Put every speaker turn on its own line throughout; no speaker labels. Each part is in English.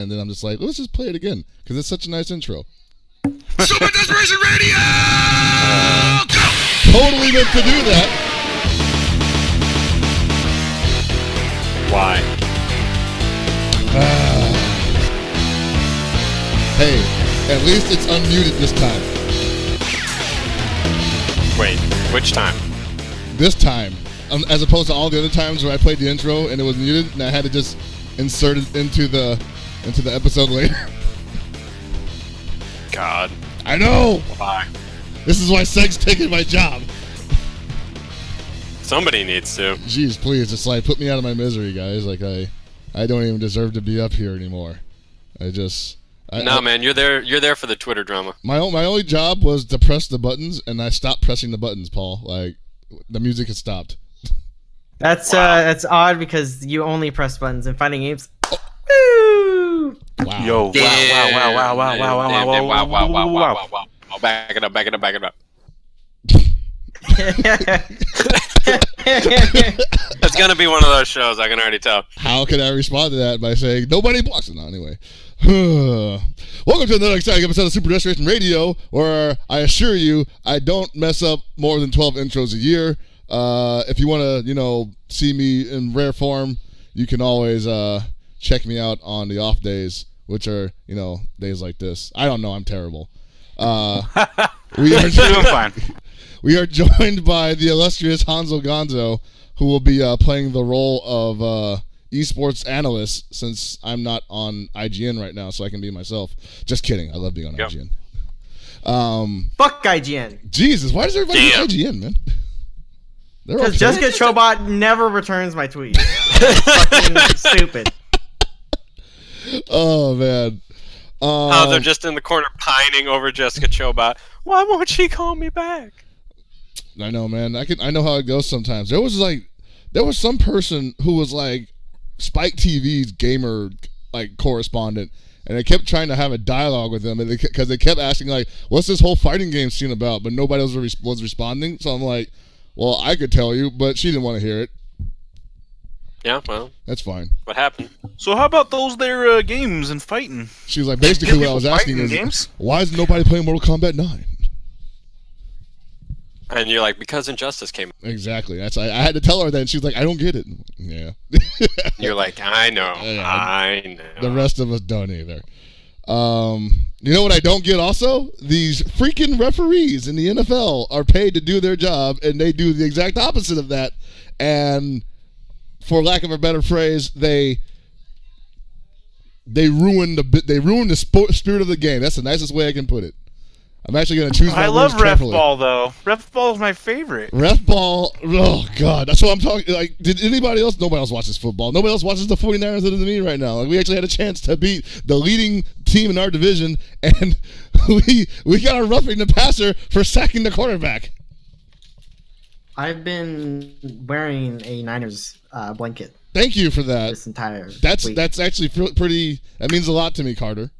and then I'm just like, let's just play it again because it's such a nice intro.
Super Desperation Radio! Go!
Totally meant to do that.
Why?
Hey, at least it's unmuted this time.
Wait, which time?
This time, as opposed to all the other times where I played the intro and it was muted, and I had to just insert it into the episode later.
God.
I know.
Why?
This is why Seg's taking my job.
Somebody needs to.
Jeez, please, just like put me out of my misery, guys. Like I don't even deserve to be up here anymore.
Man, you're there for the Twitter drama.
My only job was to press the buttons, and I stopped pressing the buttons, Paul. Like the music had stopped.
That's odd because you only press buttons in fighting games. Woo!
Wow.
Yo, wow.
Back it up. That's gonna be one of those shows, I can already tell.
How can I respond to that by saying nobody blocks it? No, anyway. Welcome to another exciting episode of Super Desperation Radio, where I assure you I don't mess up more than 12 intros a year. If you want to, see me in rare form, you can always check me out on the off days, which are, days like this. I don't know. I'm terrible. We are
Doing fine.
We are joined by the illustrious Hanzo Gonzo, who will be playing the role of esports analyst, since I'm not on IGN right now, so I can be myself. Just kidding. I love being on IGN.
Fuck IGN.
Jesus, why does everybody do IGN, man?
Because Jessica Chobot never returns my tweets. Fucking stupid.
Oh, man.
They're just in the corner pining over Jessica Chobot. Why won't she call me back?
I know, man. I know how it goes sometimes. There was some person who was like Spike TV's gamer correspondent, and they kept trying to have a dialogue with them, because they kept asking like, "What's this whole fighting game scene about?" But nobody was responding. So I'm like, "Well, I could tell you," but she didn't want to hear it.
Yeah, well,
that's fine.
What happened?
So how about those there games and fighting?
She was like, basically what I was asking is, why is nobody playing Mortal Kombat 9?
And you're like, because Injustice came.
Exactly. I had to tell her that, and she was like, I don't get it. Yeah.
You're like, I know. I know.
The rest of us don't either. You know what I don't get also? These freaking referees in the NFL are paid to do their job, and they do the exact opposite of that. And for lack of a better phrase, they ruin the spirit of the game. That's the nicest way I can put it. I'm actually going to choose my words carefully.
I love ref ball, though. Ref ball is my favorite.
Ref ball, oh, God. That's what I'm talking. Like, did anybody else? Nobody else watches football. Nobody else watches the 49ers other than me right now. Like, we actually had a chance to beat the leading team in our division, and we got a roughing the passer for sacking the quarterback.
I've been wearing a Niners blanket.
Thank you for that.
This entire week.
That's actually pretty. That means a lot to me, Carter.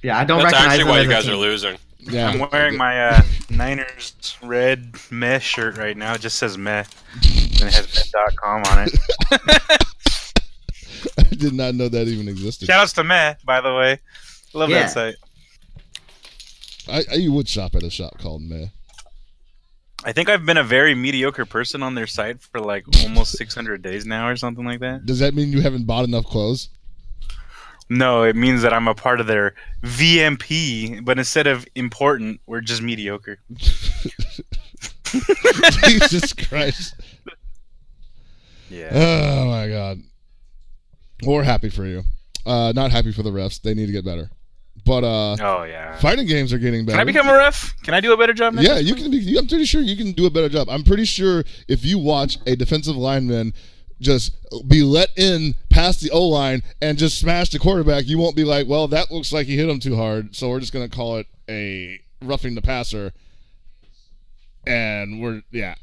Yeah, I don't
That's
recognize
actually why you
them as a
guys
team.
are losing.
Yeah,
I'm wearing my Niners red meh shirt right now. It just says meh. And it has meh.com on it.
I did not know that even existed.
Shout outs to meh, by the way. Love that site.
You would shop at a shop called Meh.
I think I've been a very mediocre person on their site for like almost 600 days now or something like that.
Does that mean you haven't bought enough clothes?
No, it means that I'm a part of their VMP, but instead of important, we're just mediocre.
Jesus Christ.
Yeah.
Oh, my God. We're happy for you. Not happy for the refs. They need to get better. But
oh yeah,
fighting games are getting better.
Can I become a ref? Can I do a better job next
Yeah, you can. I'm pretty sure you can do a better job. I'm pretty sure if you watch a defensive lineman just be let in past the O-line and just smash the quarterback, you won't be like, well, that looks like he hit him too hard, so we're just going to call it a roughing the passer. And I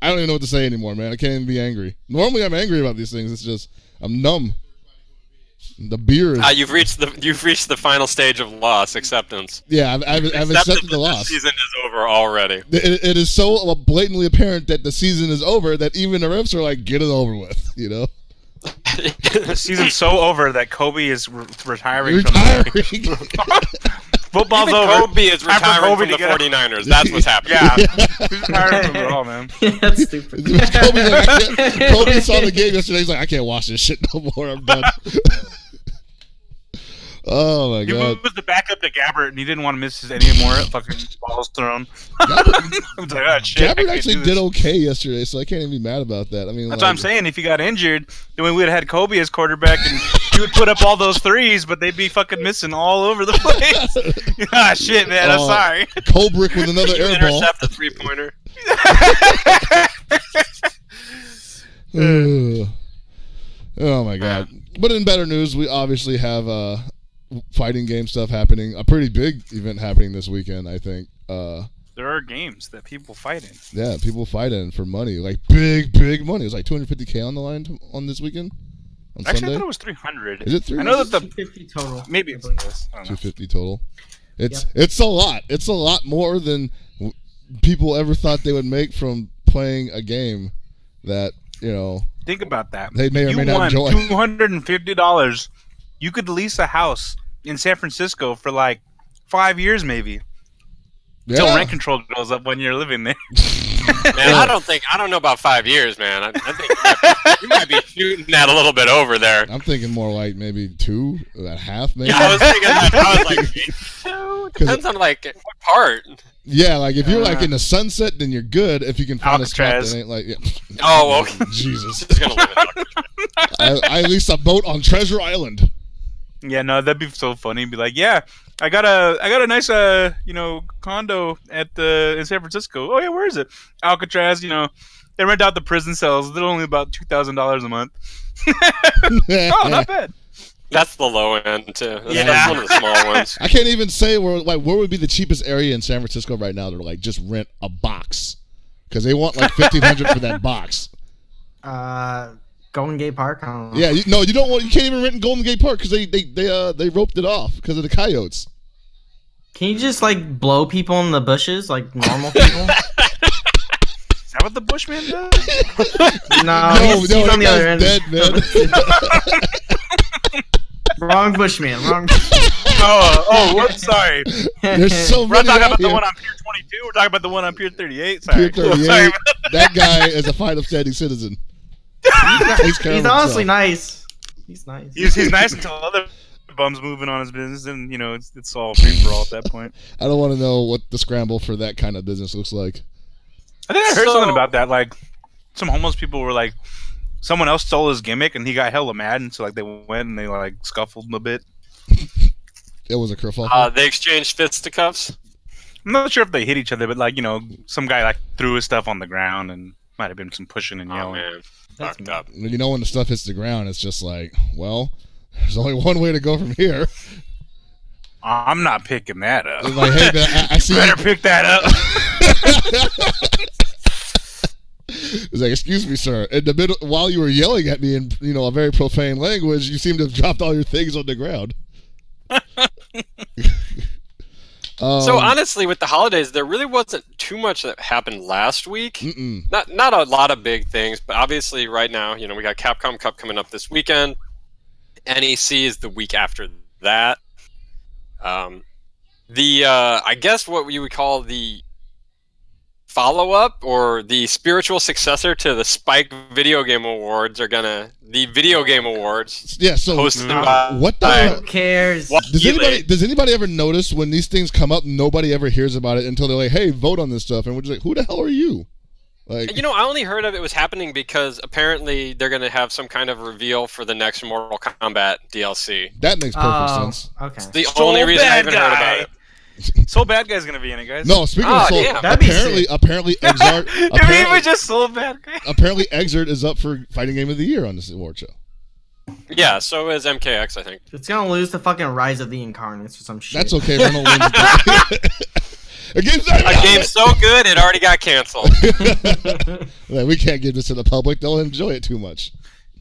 don't even know what to say anymore, man. I can't even be angry. Normally I'm angry about these things. It's just, I'm numb. The beer is...
You've reached the final stage of loss acceptance.
Yeah, I've accepted the loss.
The season is over already.
It is so blatantly apparent that the season is over that even the refs are like, get it over with,
The season's so over that Kobe is retiring from the Football's
Even
over.
Kobe is
Time for
retiring
Kobe
from
to
the
get out.
49ers. That's what's happening.
Yeah. He's retiring from it all, man.
That's stupid.
Kobe saw the game yesterday. He's like, I can't watch this shit no more. I'm done. Oh my
He
god.
was the backup to Gabbert, and he didn't want to miss any more fucking balls thrown. I was like, oh, shit, I
Gabbert
can't
actually
do
did
this.
okay yesterday, so I can't even be mad about that. I mean,
That's what I'm saying. If he got injured, then we would have had Kobe as quarterback, and he would put up all those threes, but they'd be fucking missing all over the place. Ah, shit, man. I'm sorry.
Kubrick with another
You
air ball.
intercept the 3-pointer.
Oh my god. But in better news, we obviously have fighting game stuff happening. A pretty big event happening this weekend, I think.
There are games that people fight in.
Yeah, people fight in for money. Like big money. It was like $250K on the line on this weekend? On
Actually,
Sunday?
I thought it was 300.
Is it 300?
I know that the
250 total.
maybe it's less. I don't know.
250 total. It's a lot. It's a lot more than people ever thought they would make from playing a game that, you know,
Think about that.
they may or may not enjoy.
$250. You could lease a house in San Francisco for like 5 years, maybe. Until rent control goes up when you're living there.
Man, I don't know about 5 years, man. I think you might be shooting that a little bit over there.
I'm thinking more like maybe 2, about half maybe.
Yeah, I was thinking that. I was like, maybe 2? Depends on like what part.
Yeah, like if you're like in the sunset, then you're good. If you can find a spot
Alcatraz.
that ain't like,
Oh, okay.
Jesus.
Just gonna live in
I leased a boat on Treasure Island.
Yeah, no, that'd be so funny. Be like, yeah, I got a nice condo at in San Francisco. Oh yeah, where is it? Alcatraz. They rent out the prison cells. They're only about $2,000 a month. Oh, not bad.
That's the low end too.
Yeah.
That's one of the small ones.
I can't even say where would be the cheapest area in San Francisco right now to like just rent a box because they want like $1,500 for that box.
Golden Gate Park. I don't know.
Yeah, you don't want. You can't even rent in Golden Gate Park because they roped it off because of the coyotes.
Can you just like blow people in the bushes like normal people?
Is that what the Bushman does?
No, he's on the other end.
Dead, man.
Wrong Bushman. Wrong.
Whoops, sorry.
There's so
We're
many
not talking
out
about the
here.
one on Pier 22. We're talking about the one on Pier 38. Sorry.
Pier 38.
Sorry.
That guy is a fine, upstanding citizen. Takes care
He's
of
honestly
himself.
nice. He's nice.
He's nice until other bums moving on his business, and it's all free for all at that point.
I don't want to know what the scramble for that kind of business looks like.
I think I heard something about that. Like, some homeless people were like, someone else stole his gimmick, and he got hella mad, and so like they went and they like scuffled a bit.
It was a kerfuffle.
They exchanged fisticuffs.
I'm not sure if they hit each other, but like some guy like threw his stuff on the ground, and might have been some pushing and
Oh
yelling.
man,
That's
fucked up.
When the stuff hits the ground, it's just like, well, there's only one way to go from here.
I'm not picking that up.
It's like, hey, man, I see.
You better pick that up.
It's like, excuse me, sir. In the middle, while you were yelling at me in a very profane language, you seem to have dropped all your things on the ground.
So honestly, with the holidays, there really wasn't too much that happened last week.
Mm-mm.
Not a lot of big things, but obviously right now, we got Capcom Cup coming up this weekend. NEC is the week after that. I guess what we would call the follow-up or the spiritual successor to the Spike Video Game Awards the Video Game Awards.
Yeah. So
Hosted by
what the?
Who cares?
Does anybody ever notice when these things come up, nobody ever hears about it until they're like, "Hey, vote on this stuff," and we're just like, "Who the hell are you?" Like,
I only heard of it was happening because apparently they're going to have some kind of reveal for the next Mortal Kombat DLC.
that makes perfect sense.
Okay.
The only reason I haven't heard about it.
Soul Bad Guy's gonna be in it, guys.
No, speaking
Oh,
of Soul,
damn.
That'd be
apparently Exart,
Did we even
apparently,
just Soul Bad Guy?
apparently Exart is up for Fighting Game of the Year on this award show.
Yeah, so is MKX, I think.
It's gonna lose the fucking Rise of the Incarnates or some shit.
That's okay. Ronald wins against
A game so good it already got canceled.
Like, we can't give this to the public. They'll enjoy it too much.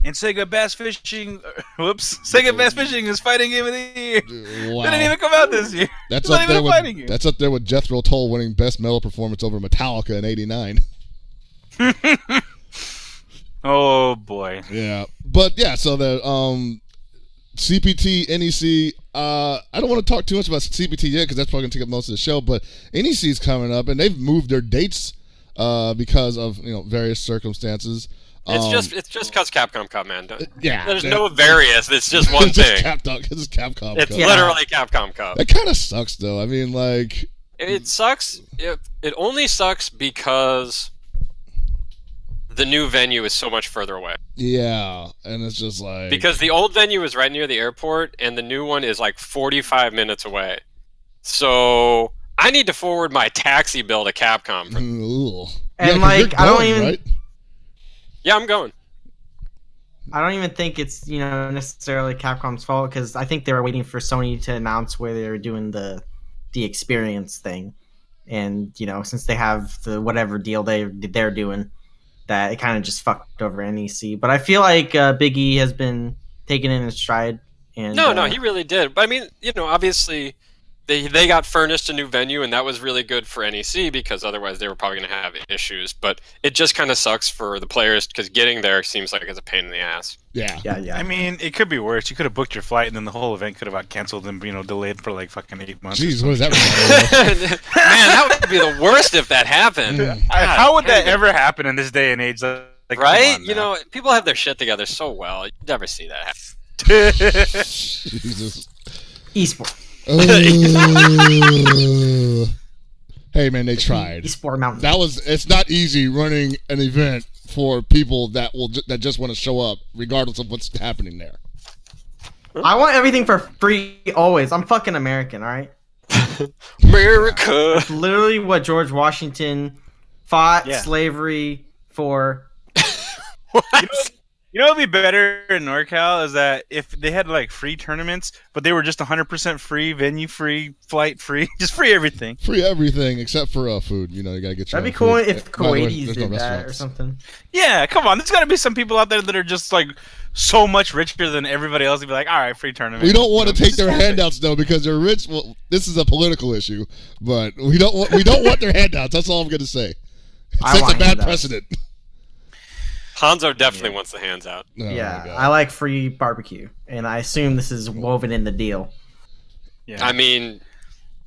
And Sega Bass Fishing. Sega Bass Fishing is Fighting Game of the Year.
Wow.
Didn't even come out this year.
That's
It's not
up there
even a fighting game.
with that's up there with Jethro Tull winning Best Metal Performance over Metallica in '89.
Oh boy.
Yeah, but yeah. So the CPT, NEC. I don't want to talk too much about CPT yet because that's probably gonna take up most of the show. But NEC is coming up, and they've moved their dates because of various circumstances.
It's just because Capcom Cup, man.
Yeah,
There's no various. It's just one
it's
thing.
It's Capcom.
It's
Cup.
literally Capcom Cup.
That kind of sucks, though. I mean, like,
it sucks. It only sucks because the new venue is so much further away.
Yeah, and it's just like
because the old venue is right near the airport, and the new one is like 45 minutes away. So I need to forward my taxi bill to Capcom.
And like, I don't even.
Right?
Yeah, I'm going.
I don't even think it's necessarily Capcom's fault because I think they were waiting for Sony to announce where they were doing the experience thing, and since they have the whatever deal they're doing, that it kind of just fucked over NEC. But I feel like Big E has been taken in his stride. And
no, he really did. But I mean, obviously. They got furnished a new venue, and that was really good for NEC because otherwise they were probably going to have issues. But it just kind of sucks for the players because getting there seems like it's a pain in the ass.
Yeah.
I mean, it could be worse. You could have booked your flight, and then the whole event could have got canceled and delayed for like fucking 8 months.
Jeez, what is that?
Man, that would be the worst if that happened.
How would that ever happen in this day and age? Like,
right? People have their shit together so well. You never see that happen.
Jesus.
Esports.
Hey man, they tried.
Esport Mountain.
It's not easy running an event for people that just want to show up regardless of what's happening there.
I want everything for free always. I'm fucking American, all right?
America.
It's literally what George Washington fought slavery for.
What?
You know what would be better in NorCal is that if they had like free tournaments, but they were just 100% free, venue free, flight free, just free everything.
Free everything except for food. You gotta get your
That'd be
own
cool
food.
if Kuwaitis
There's
did
no
that or
restaurants.
something.
Yeah, come on. There's got to be some people out there that are just like so much richer than everybody else. You'd be like, all right, free tournament.
We don't want to take their handouts though because they're rich. Well, this is a political issue, but we don't want their handouts. That's all I'm gonna say. It sets a bad precedent.
Hanzo definitely wants the hands out.
Oh,
I like free barbecue, and I assume this is woven in the deal.
Yeah.
I mean,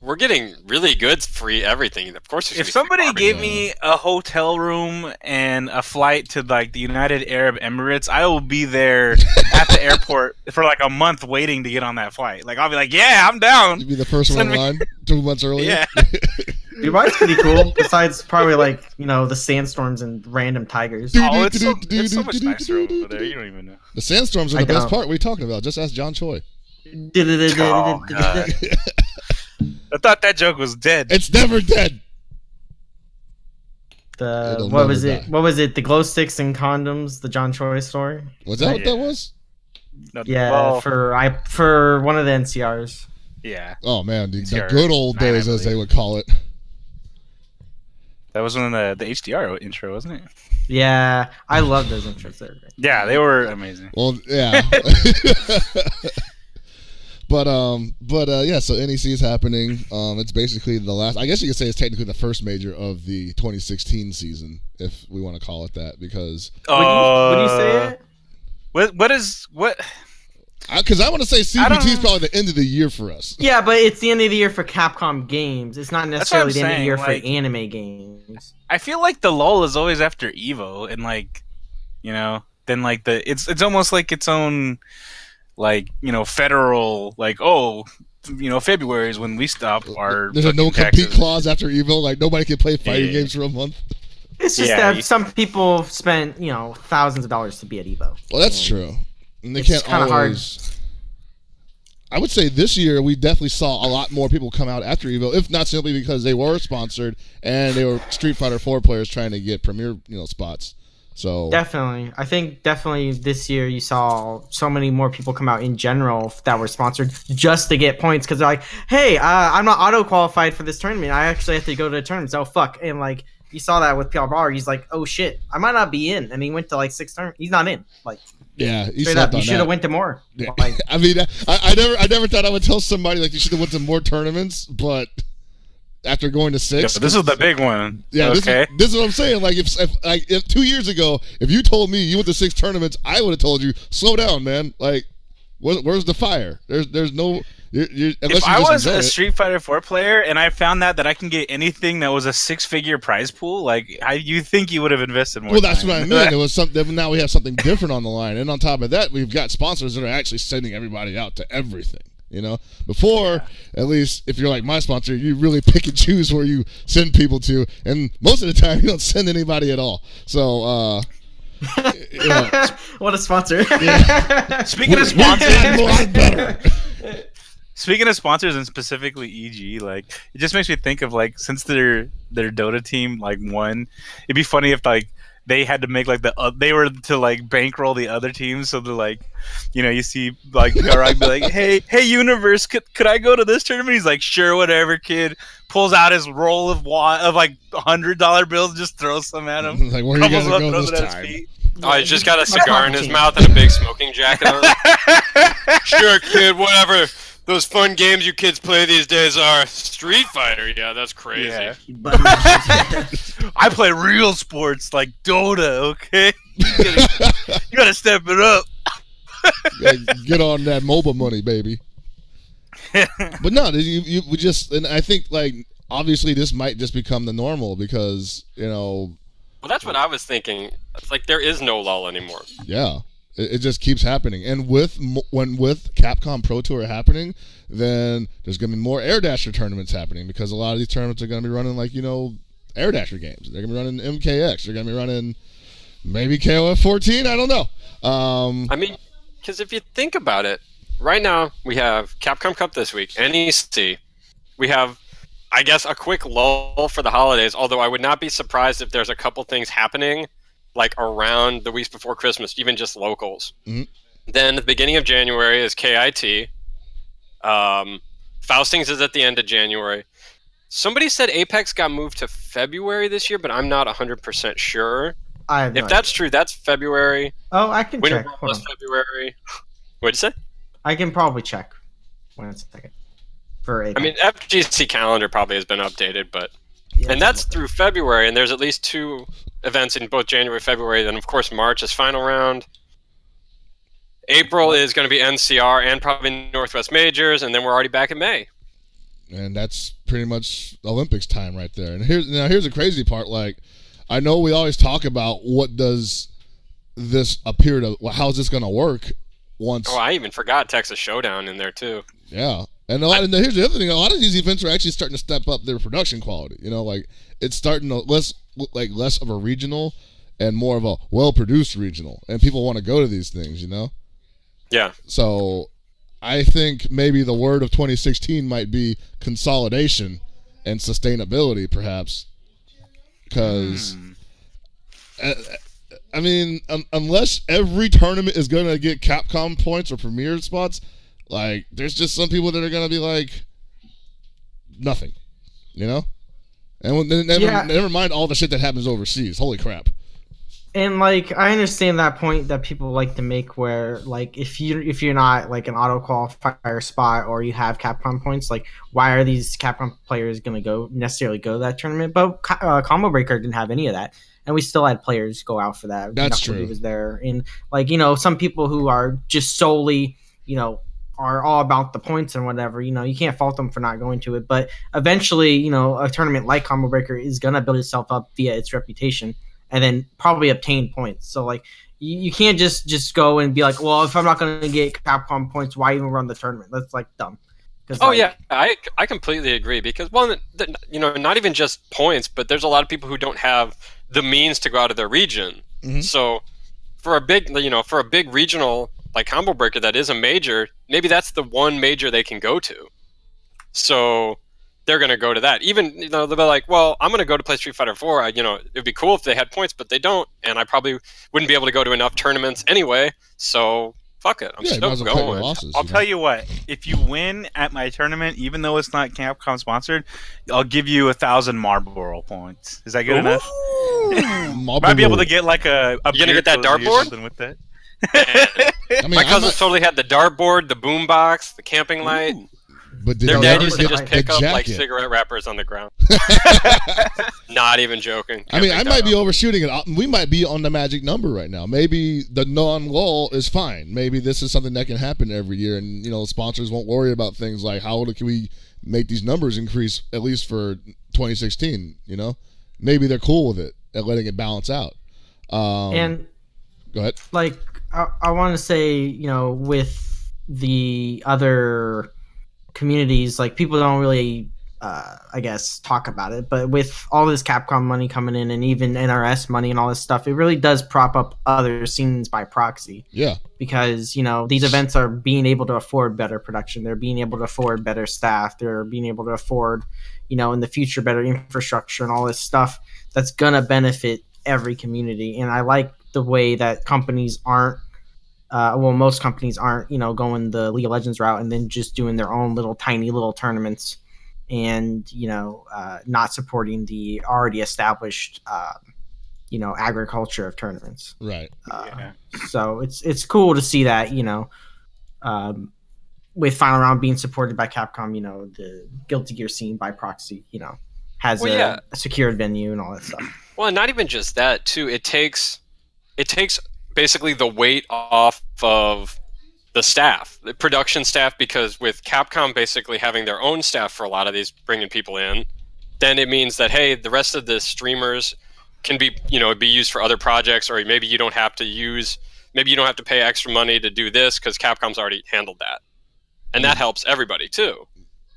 we're getting really good free everything. Of course,
if somebody gave me a hotel room and a flight to like the United Arab Emirates, I will be there at the airport for like a month waiting to get on that flight. Like I'll be like, yeah, I'm down.
You'd be the first one in line 2 months earlier.
Yeah.
Dubai's pretty cool. Besides, probably like the sandstorms and random tigers.
Oh, it's so much nicer over there. You don't even know.
The sandstorms are the best part. What are you talking about? Just ask John Choi.
Oh, God. I thought that joke was dead.
It's never dead.
What was it? The glow sticks and condoms. The John Choi story.
Was that what that was?
Yeah,
well,
for one of the NCRs.
Yeah.
Oh man, the good old days, as they would call it.
That was one of the HDR intro, wasn't it?
Yeah, I love those intros.
Yeah, they were amazing.
Well, yeah. But yeah, so NEC is happening. It's basically the last. I guess you could say it's technically the first major of the 2016 season, if we want to call it that, because.
Would you say it?
What?
Because I want to say CPT is probably the end of the year for us.
Yeah, but it's the end of the year for Capcom games. It's not necessarily the end of the year for anime games.
I feel like the lull is always after Evo, and then like it's almost like its own, federal February is when we stop our.
There's a no compete clause after Evo. Like nobody can play fighting games for a month.
It's just that some people spent thousands of dollars to be at Evo.
Well, that's true. And they can't always. I would say this year we definitely saw a lot more people come out after Evo, if not simply because they were sponsored and they were Street Fighter 4 players trying to get premier, spots. So
definitely, I think this year you saw so many more people come out in general that were sponsored just to get points because they're like, hey, I'm not auto qualified for this tournament. I actually have to go to the tournament. So fuck, and like you saw that with Pierre Bauer. He's like, oh shit, I might not be in, and he went to like 6 tournaments. He's not in, like.
Yeah,
straight up. You should have went to more.
Yeah.
Like,
I mean, I never thought I would tell somebody like you should have went to more tournaments, but after going to 6.
This is the big one.
Yeah,
okay.
This is what I'm saying. Like if 2 years ago, if you told me you went to 6 tournaments, I would have told you, slow down, man. Like, where's the fire? There's no.
If I was a Street Fighter 4 player and I found that I can get anything that was a 6-figure prize pool, like you think you would have invested more.
Well, that's
time.
what I mean. It was something. Now we have something different on the line, and on top of that, we've got sponsors that are actually sending everybody out to everything. You know, before, at least if you're like my sponsor, you really pick and choose where you send people to, and most of the time you don't send anybody at all. So,
what a sponsor!
Yeah.
Speaking of sponsors,
a lot better.
Speaking of sponsors and specifically EG, like it just makes me think of like since their Dota team like won, it'd be funny if like they had to make like they were to like bankroll the other teams, so they're like, you know, you see like Garak be like, hey Universe, could I go to this tournament? He's like, sure, whatever, kid. Pulls out his roll of like $100 bills, just throws some at him.
Like, where are you gonna go this time?
Oh, he's just got a cigar in his mouth and a big smoking jacket on. Sure, kid, whatever. Those fun games you kids play these days are Street Fighter. Yeah, that's crazy.
Yeah. I play real sports like Dota, okay? You gotta step it up.
Get on that MOBA money, baby. But no, we just, and I think like obviously this might just become the normal because, you know.
Well, that's what I was thinking. It's like there is no lull anymore.
Yeah. It just keeps happening, and with Capcom Pro Tour happening, then there's going to be more Air Dasher tournaments happening because a lot of these tournaments are going to be running like, you know, Air Dasher games. They're going to be running MKX. They're going to be running maybe KOF 14. I don't know.
I mean, because if you think about it, right now we have Capcom Cup this week, NEC. We have, I guess, a quick lull for the holidays. Although I would not be surprised if there's a couple things happening like around the weeks before Christmas, even just locals. Mm-hmm. Then at the beginning of January is KIT. Faustings is at the end of January. Somebody said Apex got moved to February this year, but I'm not 100% sure. If that's true, that's February.
Oh, I can check.
February. What'd you say?
I can probably check. 1 second. For Apex.
I mean, FGC calendar probably has been updated, but... Yeah, and that's through February, and there's at least 2 events in both January and February. Then, of course, March is final round. April is going to be NCR and probably Northwest Majors, and then we're already back in May.
And that's pretty much Olympics time right there. And here's the crazy part. Like, I know we always talk about what does this appear to, how's this going to work once.
Oh, I even forgot Texas Showdown in there, too.
Yeah. And here's the other thing: a lot of these events are actually starting to step up their production quality. You know, like it's starting to less of a regional and more of a well-produced regional, and people want to go to these things. You know.
Yeah.
So, I think maybe the word of 2016 might be consolidation and sustainability, perhaps, because. I mean, unless every tournament is going to get Capcom points or Premier spots. Like, there's just some people that are going to be like, nothing, you know? And never mind all the shit that happens overseas. Holy crap.
And, like, I understand that point that people like to make where, like, if you're not, like, an auto-qualifier spot or you have Capcom points, like, why are these Capcom players going to necessarily go to that tournament? But Combo Breaker didn't have any of that. And we still had players go out for that.
That's true.
He was there. And, like, you know, some people who are just solely, you know, are all about the points and whatever, you know, you can't fault them for not going to it. But eventually, you know, a tournament like Combo Breaker is going to build itself up via its reputation and then probably obtain points. So, like, you can't just go and be like, well, if I'm not going to get Capcom points, why even run the tournament? That's, like, dumb.
Oh, yeah, I completely agree because, well, you know, not even just points, but there's a lot of people who don't have the means to go out of their region. Mm-hmm. So for a big regional like Combo Breaker that is a major, maybe that's the one major they can go to. So they're going to go to that. Even, you know, they'll be like, well, I'm going to go to play Street Fighter 4. You know, it'd be cool if they had points, but they don't. And I probably wouldn't be able to go to enough tournaments anyway. So fuck it. I'm still going.
I'll tell you what. If you win at my tournament, even though it's not Capcom sponsored, I'll give you 1,000 Marlboro points. Is that good enough? Might be able to get like a
you going to get that dartboard?
With that.
I mean, my cousin totally had the dartboard, the boombox, the camping light.
But did
Their
they
dad
ever
used to
get
just
the
pick up like
jacket?
cigarette wrappers on the ground. Not even joking.
I mean, I
Can't
might
make
be overshooting it. We might be on the magic number right now. Maybe the non-lull is fine. Maybe this is something that can happen every year, and sponsors won't worry about things like how can we make these numbers increase at least for 2016. Maybe they're cool with it and letting it balance out.
And
Go ahead.
like I want to say, with the other communities, like people don't really I guess talk about it, but with all this Capcom money coming in and even NRS money and all this stuff, it really does prop up other scenes by proxy.
Yeah.
Because these events are being able to afford better production, they're being able to afford better staff, they're being able to afford in the future better infrastructure and all this stuff that's gonna benefit every community. And I like the way that companies aren't most companies aren't going the League of Legends route and then just doing their own little tiny little tournaments and not supporting the already established agriculture of tournaments.
Right.
So it's cool to see that with Final Round being supported by Capcom, the Guilty Gear scene by proxy has a secured venue and all that stuff.
Well, not even just that too. It takes basically the weight off of the staff, the production staff, because with Capcom basically having their own staff for a lot of these, bringing people in, then it means that, hey, the rest of the streamers can be used for other projects, or maybe you don't have to pay extra money to do this because Capcom's already handled that. And that helps everybody too,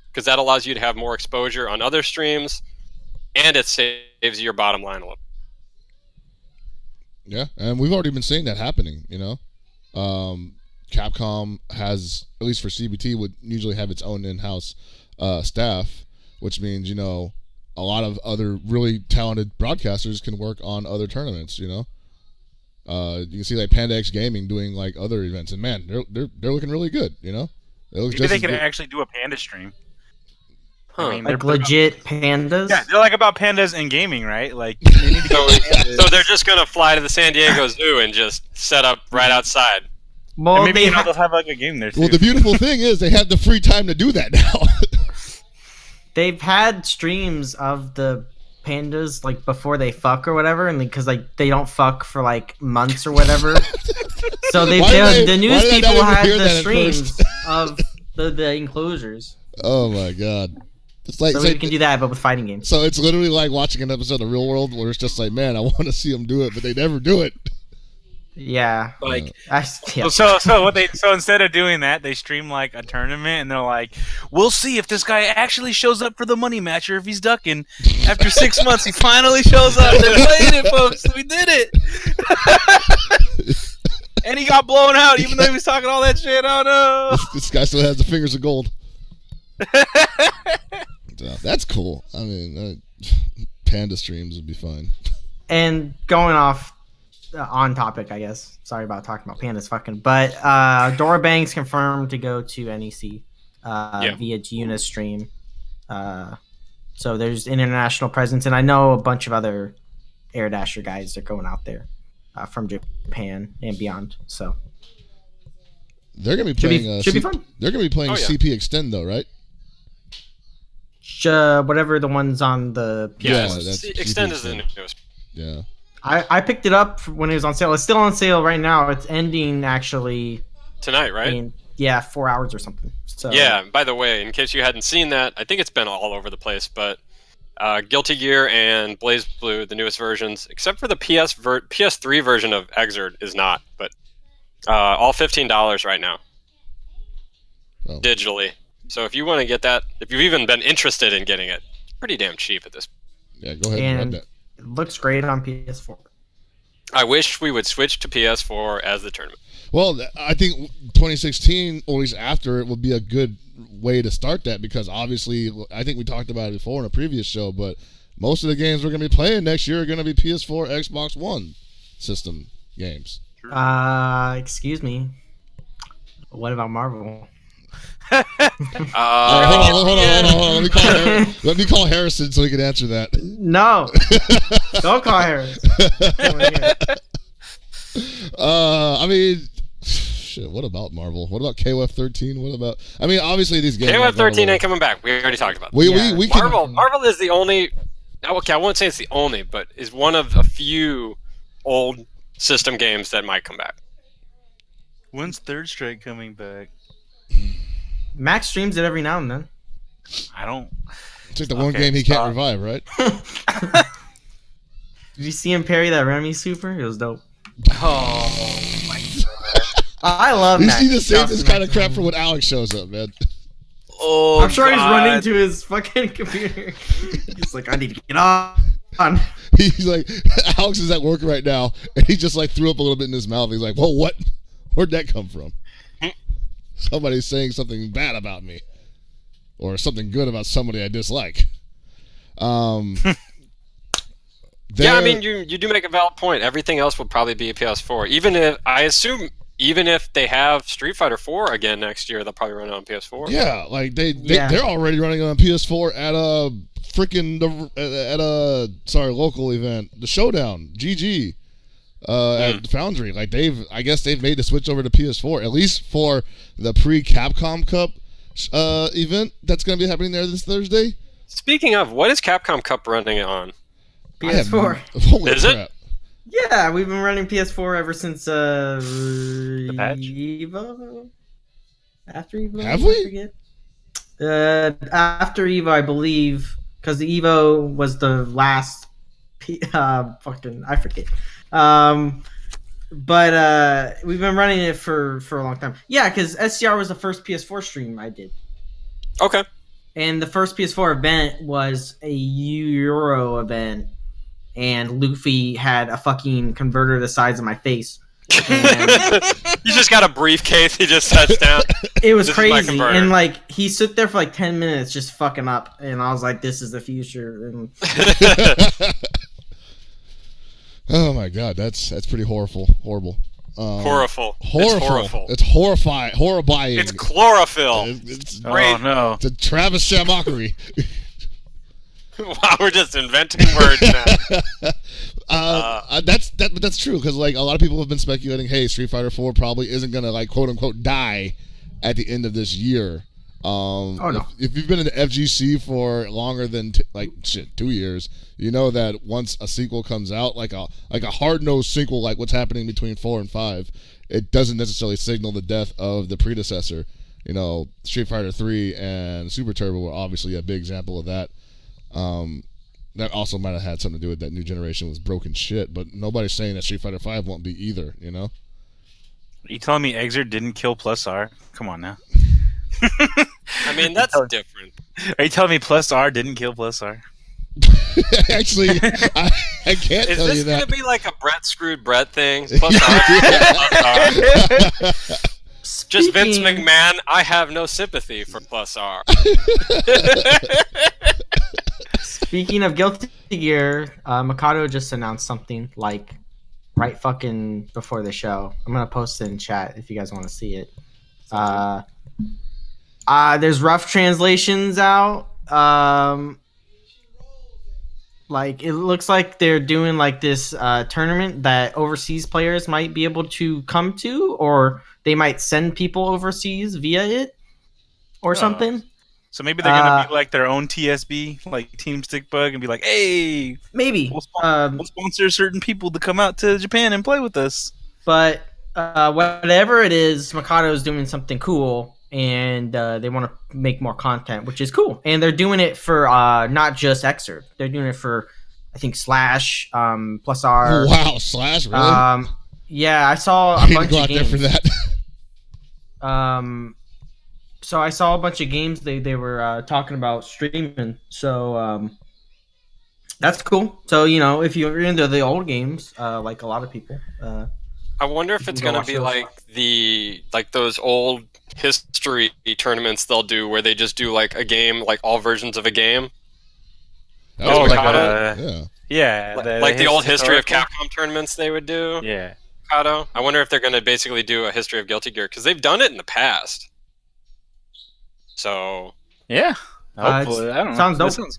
because that allows you to have more exposure on other streams, and it saves your bottom line a little.
Yeah, and we've already been seeing that happening, Capcom has, at least for CBT, would usually have its own in-house staff, which means, a lot of other really talented broadcasters can work on other tournaments, You can see like Panda X Gaming doing like other events, and man, they're looking really good, They look
Maybe
just
they
as
could
good.
actually do a panda stream.
Huh.
I mean,
Like legit pandas.
Yeah, they're like about pandas and gaming, right? Like, they need to go
So they're just gonna fly to the San Diego Zoo and just set up right outside.
Well,
and maybe
they
they'll have like a game there too.
Well, the beautiful thing is they have the free time to do that now.
they've had streams of the pandas like before they fuck or whatever, and because like they don't fuck for like months or whatever. So the news people had the streams of the enclosures.
Oh my god. It's like,
So we can do that, but with fighting games.
so it's literally like watching an episode of Real World where it's just like, man, I want to see them do it, but they never do it.
Yeah.
Like,
Yeah.
So instead of doing that, they stream like a tournament, and they're like, "We'll see if this guy actually shows up for the money match or if he's ducking." After 6 months, he finally shows up. They're playing it, folks. We did it. And he got blown out, even though he was talking all that shit. Oh no!
This guy still has the fingers of gold. So, that's cool. I mean, panda streams would be fine.
And going off on topic, I guess. Sorry about talking about pandas fucking. But Dora Banks confirmed to go to NEC via Giuna's stream. So there's international presence, and I know a bunch of other Air Dasher guys are going out there from Japan and beyond. So
They're gonna be playing.
should be fun.
They're gonna be playing CP Extend though, right?
Whatever the ones on the
Yeah,
PS.
that's
Extend
CP
is the
Extend.
newest.
Yeah.
I picked it up when it was on sale. It's still on sale right now. It's ending actually
Tonight, right?
in 4 hours or something. So
Yeah, by the way, in case you hadn't seen that, I think it's been all over the place, but Guilty Gear and Blaze Blue, the newest versions, except for the PS3 version of Exert is not, but all $15 right now.
Oh.
Digitally. So if you want to get that, if you've even been interested in getting it, it's pretty damn cheap at this point.
Yeah. Go ahead and
And
grab that.
it looks great on PS4.
I wish we would switch to PS4 as the tournament.
Well, I think 2016, or at least after it, would be a good way to start that because obviously, I think we talked about it before in a previous show, but most of the games we're going to be playing next year are going to be PS4, Xbox One system games.
Excuse me. What about Marvel?
Hold on. Let me call Harrison so he can answer that.
No, don't call Harris.
I mean, shit. What about Marvel? What about KOF 13? What about? I mean, obviously these games.
KOF 13 ain't coming back. We already talked about that.
We can,
Marvel is the only. Okay, I won't say it's the only, but is one of a few old system games that might come back.
When's Third Strike coming back?
Max streams it every now and then.
I don't.
It's like the one game he can't revive, right?
Did you see him parry that Remy super? It was dope.
Oh my god!
I love
You
Max.
see the same this kind of crap for when Alex shows up, man.
Oh,
I'm sure he's
God.
running to his fucking computer. He's like, I need to get on.
He's like, Alex is at work right now, and he just like threw up a little bit in his mouth. He's like, well, what? Where'd that come from? Somebody's saying something bad about me, or something good about somebody I dislike.
Yeah, I mean, you do make a valid point. Everything else will probably be a PS4. Even if they have Street Fighter 4 again next year, they'll probably run it on PS4.
Yeah, like they're already running it on PS4 at a freaking local event, the Showdown, GG, at Foundry. Like I guess they've made the switch over to PS4 at least for the pre-Capcom Cup event that's going to be happening there this Thursday.
Speaking of, what is Capcom Cup running it on?
PS4.
Holy
Is
crap.
it?
Yeah, we've been running PS4 ever since
patch?
Evo? After Evo?
Have we?
I forget. After Evo, I believe, because the Evo was the last I forget. But we've been running it for a long time. Yeah, because SCR was the first PS4 stream I did.
Okay.
And the first PS4 event was a Euro event, and Luffy had a fucking converter the size of my face. And
You just got a briefcase. He just sets down.
it was
This is my
crazy,
converter.
and like he stood there for like 10 minutes just fucking up, and I was like, "This is the future." And
Oh my god, that's pretty horrible.
Horrible.
Horrible.
It's horrible.
It's horrifying. Horrifying.
It's chlorophyll.
It's
Oh no!
a Travis mockery.
Wow, we're just inventing words now.
That's true because like a lot of people have been speculating, hey, Street Fighter 4 probably isn't gonna like quote unquote die at the end of this year.
no.
If you've been in the FGC for longer than 2 years, you know that once a sequel comes out, like a hard-nosed sequel, like what's happening between 4 and 5, it doesn't necessarily signal the death of the predecessor. You know, Street Fighter 3 and Super Turbo were obviously a big example of that. That also might have had something to do with that new generation was broken shit, but nobody's saying that Street Fighter 5 won't be either, you know?
Are you telling me Exert didn't kill Plus R? Come on now.
I mean, that's different.
Are you telling me Plus R didn't kill Plus R?
Actually, I can't
Is
tell
this
you
going
that.
to be like a Brett screwed Brett thing? Plus R. Plus R. Just Vince
Speaking-
McMahon, I have no sympathy for Plus R.
Speaking of Guilty Gear, Makado just announced something like right fucking before the show. I'm gonna post it in chat if you guys want to see it. There's rough translations out. Like it looks like they're doing like this tournament that overseas players might be able to come to, or they might send people overseas via it, or something.
So maybe they're gonna be like their own TSB, like Team Stickbug, and be like, "Hey,
Maybe.
we'll sponsor certain people to come out to Japan and play with us."
But whatever it is, Mikado is doing something cool, and they want to make more content, which is cool. And they're doing it for not just Excerpt. They're doing it for, I think, Slash, Plus R.
Wow, Slash, really?
Yeah, I saw
I
a
need to
bunch
go
of
out there for
games.
that.
So I saw a bunch of games they were talking about streaming. So that's cool. So, you know, if you're into the old games, like a lot of people,
I wonder if
You
it's
can go
going to
watch
be
those.
like those old history tournaments they'll do where they just do like a game, like all versions of a game.
That was
Oh,
pretty
like
cool.
a-
yeah.
Yeah,
Like the old history of
historical-
Capcom tournaments they would do.
Yeah,
Mikado. I wonder if they're going to basically do a history of Guilty Gear because they've done it in the past. So
yeah.
Uh,
Hopefully, I don't know.
sounds dope.
That sounds-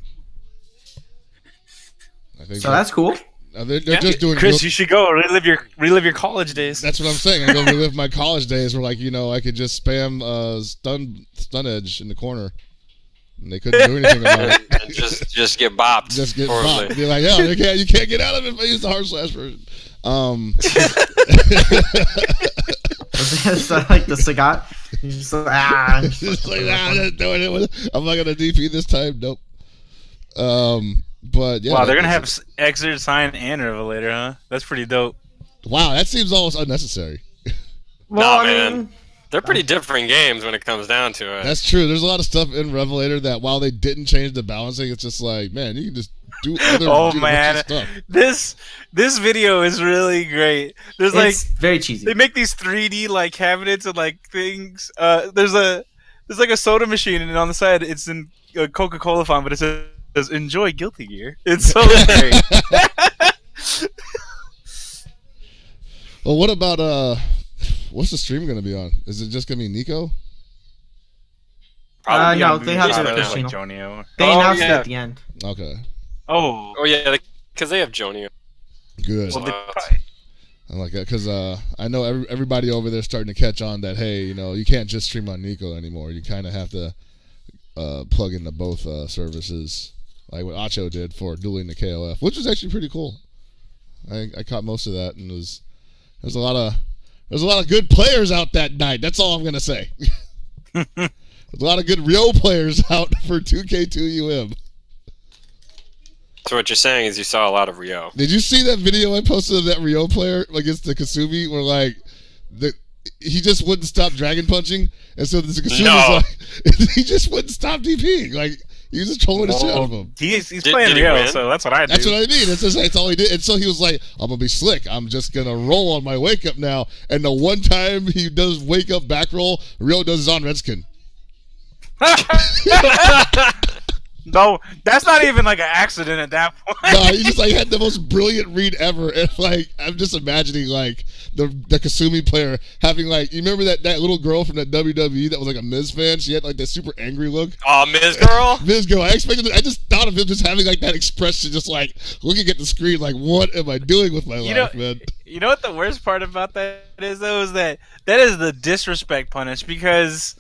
I think
so that's cool.
They're just doing.
Chris, you should go relive your college days.
That's what I'm saying. I go relive my college days where, like, I could just spam stun edge in the corner, and they couldn't do anything about it.
And just get bopped.
Just get
horribly.
bopped. You're like, yeah, you can't get out of it if I use the hard slash version.
Is that like the Sagat? Just like,
Just like, I'm not doing it. I'm not gonna DP this time. Nope. But yeah.
Wow, they're gonna have Exert, Sign, and Revelator, huh? That's pretty dope.
Wow, that seems almost unnecessary.
well,
Nah,
I
man.
mean,
They're pretty different games when it comes down to it.
That's true. There's a lot of stuff in Revelator that while they didn't change the balancing, it's just like, man, you can just do other
man,
stuff.
this video is really great. There's
it's very cheesy.
they make these 3D like cabinets and like things. There's like a soda machine, and on the side it's in a Coca-Cola font, but it says "Enjoy Guilty Gear." It's so great.
Well, what about what's the stream going to be on? Is it just going to be Nico?
No, they have
the
like
official.
Jonio.
They announced it
yeah.
at the end.
Okay,
Oh,
Oh yeah, because they have Jonio.
good.
well, they
What?
probably-
I like that because I know everybody over there starting to catch on that, hey, you can't just stream on Nico anymore. You kind of have to plug into both services, like what Acho did for dueling the KOF, which was actually pretty cool. I caught most of that, and there's a lot of good players out that night. That's all I'm gonna say. There's a lot of good real players out for 2K2
So what you're saying is you saw a lot of Rio.
Did you see that video I posted of that Rio player against the Kasumi where like he just wouldn't stop dragon punching, and so the Kasumi was like he just wouldn't stop DPing. Like he was just trolling the shit out of him.
He's
Did
playing
he
Rio,
win?
so that's what I do.
That's what I mean. That's all he did. And so he was like, I'm gonna be slick. I'm just gonna roll on my wake up now. And the one time he does wake up back roll, Rio does his on Redskin.
No, that's not even like an accident at that point.
No, he just like had the most brilliant read ever, and like I'm just imagining like the Kasumi player having like, you remember that little girl from that WWE that was like a Miz fan? She had like that super angry look.
Oh, Miz Girl.
Miz girl, I just thought of him just having like that expression, just like looking at the screen, like what am I doing with my life, man?
You know what the worst part about that is, though, is that is the disrespect punish, because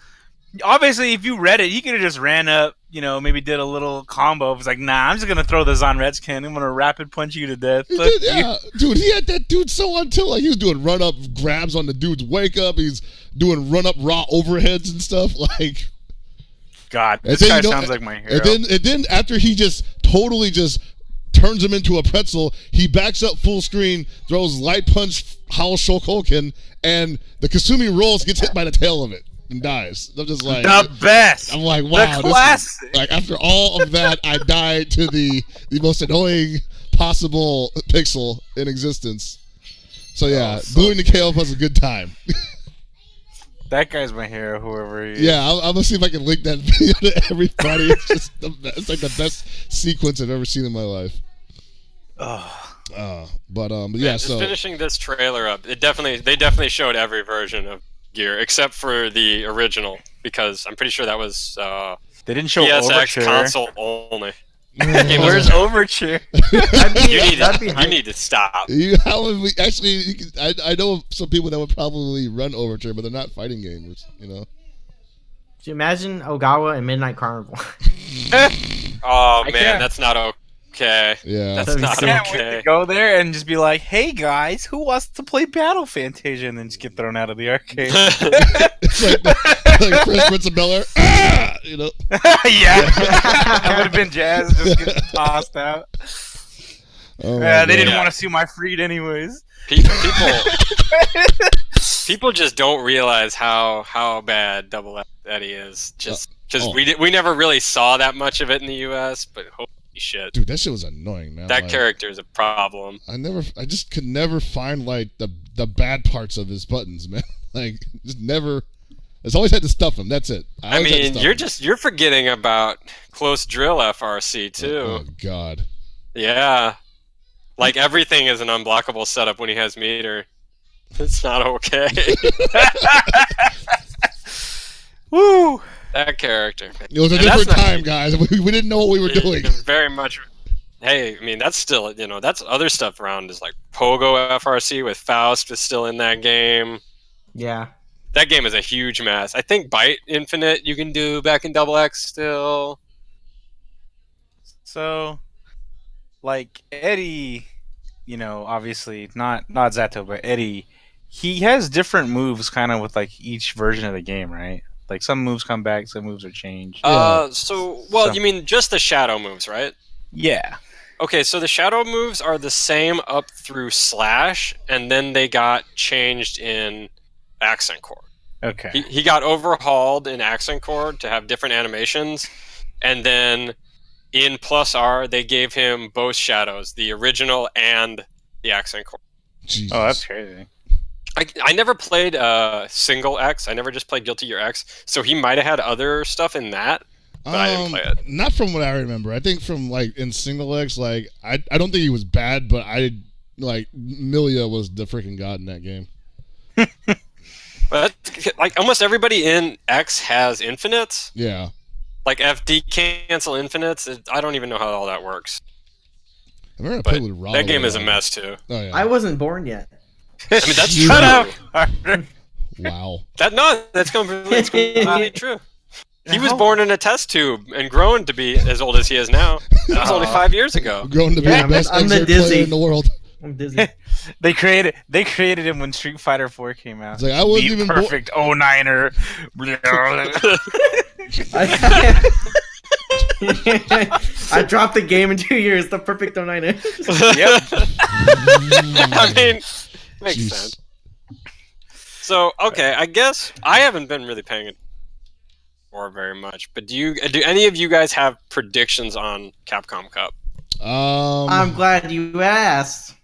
obviously if you read it, he could have just ran up, maybe did a little combo. It was like, nah, I'm just going to throw this on Redskin. I'm going to rapid punch you to death.
Dude, he had that dude so until like he was doing run up grabs on the dude's wake up. He's doing run up raw overheads and stuff. Like,
God,
and
this
then,
guy sounds like my hero.
And then after he just totally just turns him into a pretzel, he backs up full screen, throws light punch Howl Shokoken, and the Kasumi rolls, gets hit by the tail of it and dies. I'm just like,
the best.
I'm like, wow,
The classic.
like after all of that, I died to the most annoying possible pixel in existence. So yeah, doing the KO was a good time.
That guy's my hero, whoever he is.
Yeah, I'm gonna see if I can link that video to everybody. It's just it's like the best sequence I've ever seen in my life. But yeah,
Just
so
finishing this trailer up, they definitely showed every version of Gear except for the original, because I'm pretty sure that was
They didn't show
PSX
Overture.
console only.
Where's Overture?
You need to stop.
How would we actually? I know some people that would probably run Overture, but they're not fighting gamers.
Do you imagine Ogawa and Midnight Carnival?
Oh man,
can't-
that's not okay.
Yeah,
That's
That'd be
not
so
Can't wait
okay.
to go there and just be like, "Hey guys, who wants to play Battle Fantasia?" And then just get thrown out of the arcade.
it's like Fresh Prince of Bel-Air.
Yeah, that would have been Jazz just getting tossed out.
Oh,
They didn't
Yeah.
want to see my freed anyways.
People just don't realize how bad Double Eddie is. Just because
Oh.
we never really saw that much of it in the U.S. But holy shit,
Dude, that shit was annoying, man.
that
Like,
character is a problem.
I just could never find like the bad parts of his buttons, man. Like, just never. I just always had to stuff him. That's it.
I
always had to
mean,
stuff him.
you're forgetting about Close Drill FRC too.
Oh God.
Yeah, like everything is an unblockable setup when he has meter. It's not okay.
Woo!
That character.
It was a
And that's
different
not-
time, guys. We didn't know what we were doing.
It's very much. hey, I mean, that's still, that's other stuff around is like Pogo FRC with Faust is still in that game.
Yeah.
That game is a huge mess. I think Byte Infinite you can do back in Double X still.
So, like Eddie, obviously not Zato, but Eddie, he has different moves kind of with like each version of the game, right? Like some moves come back, some moves are changed.
So you mean just the shadow moves, right?
Yeah.
Okay, so the shadow moves are the same up through Slash, and then they got changed in Accent Core.
Okay.
He got overhauled in Accent Core to have different animations, and then in Plus R they gave him both shadows, the original and the Accent Core.
Jesus.
Oh, that's crazy.
I never played Single X. I never just played Guilty Gear X, so he might have had other stuff in that. But I didn't play it.
Not from what I remember. I think from like in Single X, like I don't think he was bad, but Milia was the freaking god in that game.
But like almost everybody in X has infinites.
Yeah.
Like FD cancel infinites. I don't even know how all that works.
I remember I played with Rob.
That game is a mess too.
Oh yeah.
I wasn't born yet.
I mean, that's
Shut
true.
up.
Wow.
That's completely true. He was born in a test tube and grown to be as old as he is now. That was only 5 years ago.
Grown to be the best
I'm the
excerpt
Dizzy.
player in the world.
I'm dizzy.
They created him when Street Fighter 4 came out.
It's like I wasn't
The
even
perfect 09er.
I dropped the game in 2 years. The perfect 09er.
Yep.
I mean, makes
Jeez.
sense. So, okay, I guess I haven't been really paying it for very much, but do any of you guys have predictions on Capcom Cup?
I'm glad you asked.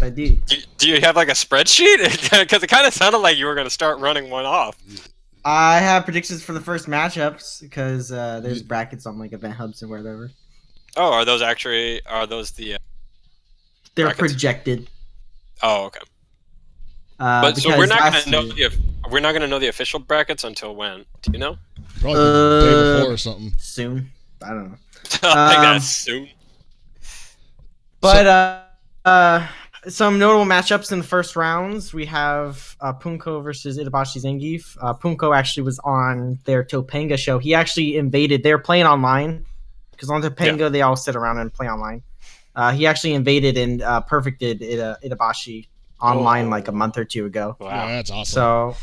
I do.
Do you have like a spreadsheet? Because it kind of sounded like you were going to start running one off.
I have predictions for the first matchups because there's brackets on like Event Hubs and whatever.
Oh, are those the?
They're
brackets?
Projected.
Oh, okay. But so
because
we're not going to know the official brackets until when? Do you know?
probably the day before or something.
soon. I don't know.
I think that's soon.
But some notable matchups in the first rounds. We have Punko versus Itabashi Zangief. Punko actually was on their Topanga show. He actually invaded. They're playing online because on Topanga they all sit around and play online. He actually invaded and perfected Itabashi online like a month or two ago.
Wow.
Yeah, that's awesome.
So,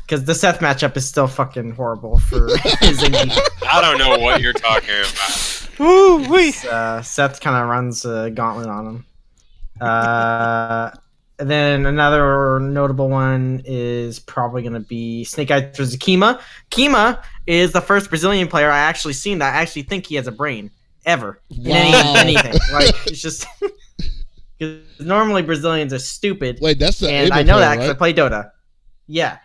because the Seth matchup is still fucking horrible for Zangief.
I don't know what you're talking about.
Woo-wee.
Seth kind of runs a gauntlet on him. And then another notable one is probably going to be Snake Eyes versus Kima. Kima is the first Brazilian player I actually seen that I actually think he has a brain ever in anything. Like it's just because normally Brazilians are stupid.
Wait, that's the
and
Able
I know
player,
that because
right?
I play Dota. Yeah.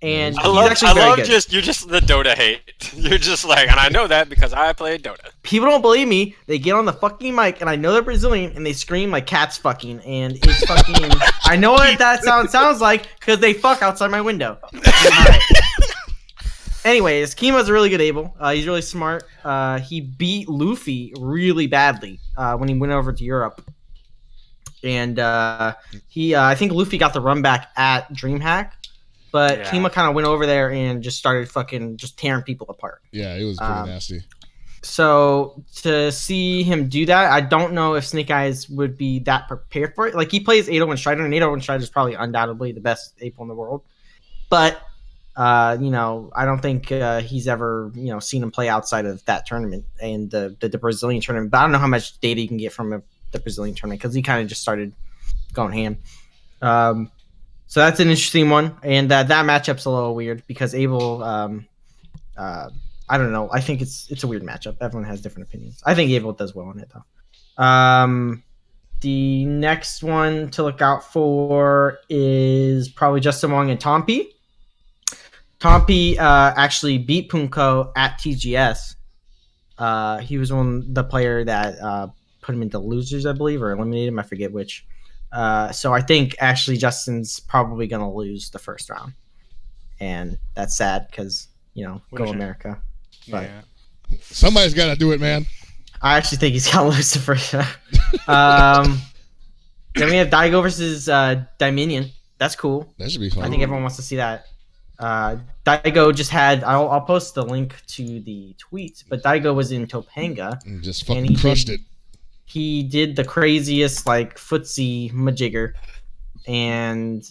And
I
he's
love
actually very good.
you're just the Dota hate. You're just like, and I know that because I play Dota.
People don't believe me. They get on the fucking mic, and I know they're Brazilian, and they scream like cats fucking, and it's fucking. I know what that sounds like because they fuck outside my window. Right. Anyways, Kima's a really good able. He's really smart. He beat Luffy really badly when he went over to Europe, and I think Luffy got the run back at DreamHack. But
Yeah.
Kima kind of went over there and just started fucking just tearing people apart.
Yeah, it was pretty nasty.
So to see him do that, I don't know if Snake Eyes would be that prepared for it. Like he plays 801 Strider, and 801 Strider is probably undoubtedly the best Ape in the world. But I don't think he's ever seen him play outside of that tournament and the Brazilian tournament. But I don't know how much data you can get from the Brazilian tournament because he kind of just started going ham. So that's an interesting one, and that matchup's a little weird because Abel, I don't know. I think it's a weird matchup. Everyone has different opinions. I think Abel does well on it though. The next one to look out for is probably Justin Wong and Tompi. Tompi actually beat Punko at TGS. He was the player that put him into losers, I believe, or eliminated him. I forget which. So I think actually Justin's probably going to lose the first round. And that's sad because, go
a shame.
America. But
Yeah.
Somebody's got to do it, man.
I actually think he's gonna lose the first round. Then we have Daigo versus Dominion. That's cool.
That should be fun.
I think everyone wants to see that. Daigo just had. I'll post the link to the tweet, but Daigo was in Topanga.
And just fucking crushed it.
He did the craziest like footsie majigger and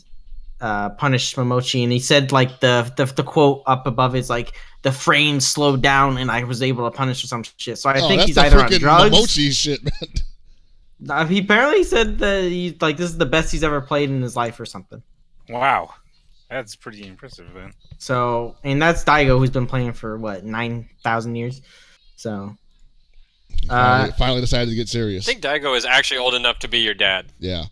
punished Momochi, and he said like the quote up above is like the frame slowed down and I was able to punish or some shit. So I think he's either on drugs.
Momochi shit, man.
He apparently said that he like this is the best he's ever played in his life or something.
Wow, that's pretty impressive then.
So, and that's Daigo, who's been playing for what 9,000 years. So,
finally decided to get serious.
I think Daigo is actually old enough to be your dad.
Yeah.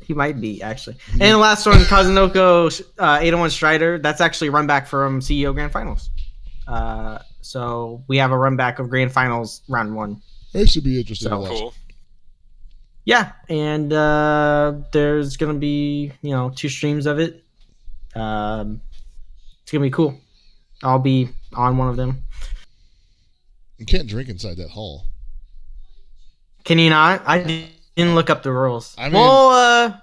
He might be, actually. And the last one, Kazunoko 801 Strider. That's actually a run back from CEO Grand Finals. So we have a run back of Grand Finals round 1.
That should be interesting.
So,
Cool.
Yeah, and there's going to be, 2 streams of it. It's going to be cool. I'll be on one of them.
You can't drink inside that hall.
Can you not? I didn't look up the rules.
I mean,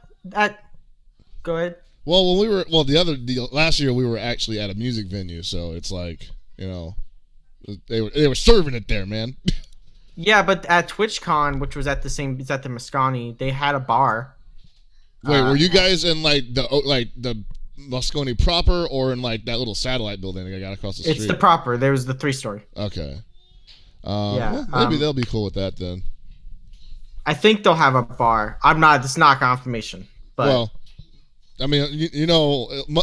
go ahead.
Well, when we were last year we were actually at a music venue, so it's like they were serving it there, man.
Yeah, but at TwitchCon, which was at the Moscone, they had a bar.
Wait, were you guys in the Moscone proper, or in like that little satellite building that got across the street?
It's the proper. There was the 3-story.
Okay.
Yeah,
well, maybe they'll be cool with that then.
I think they'll have a bar. It's not confirmation. But
well, I mean,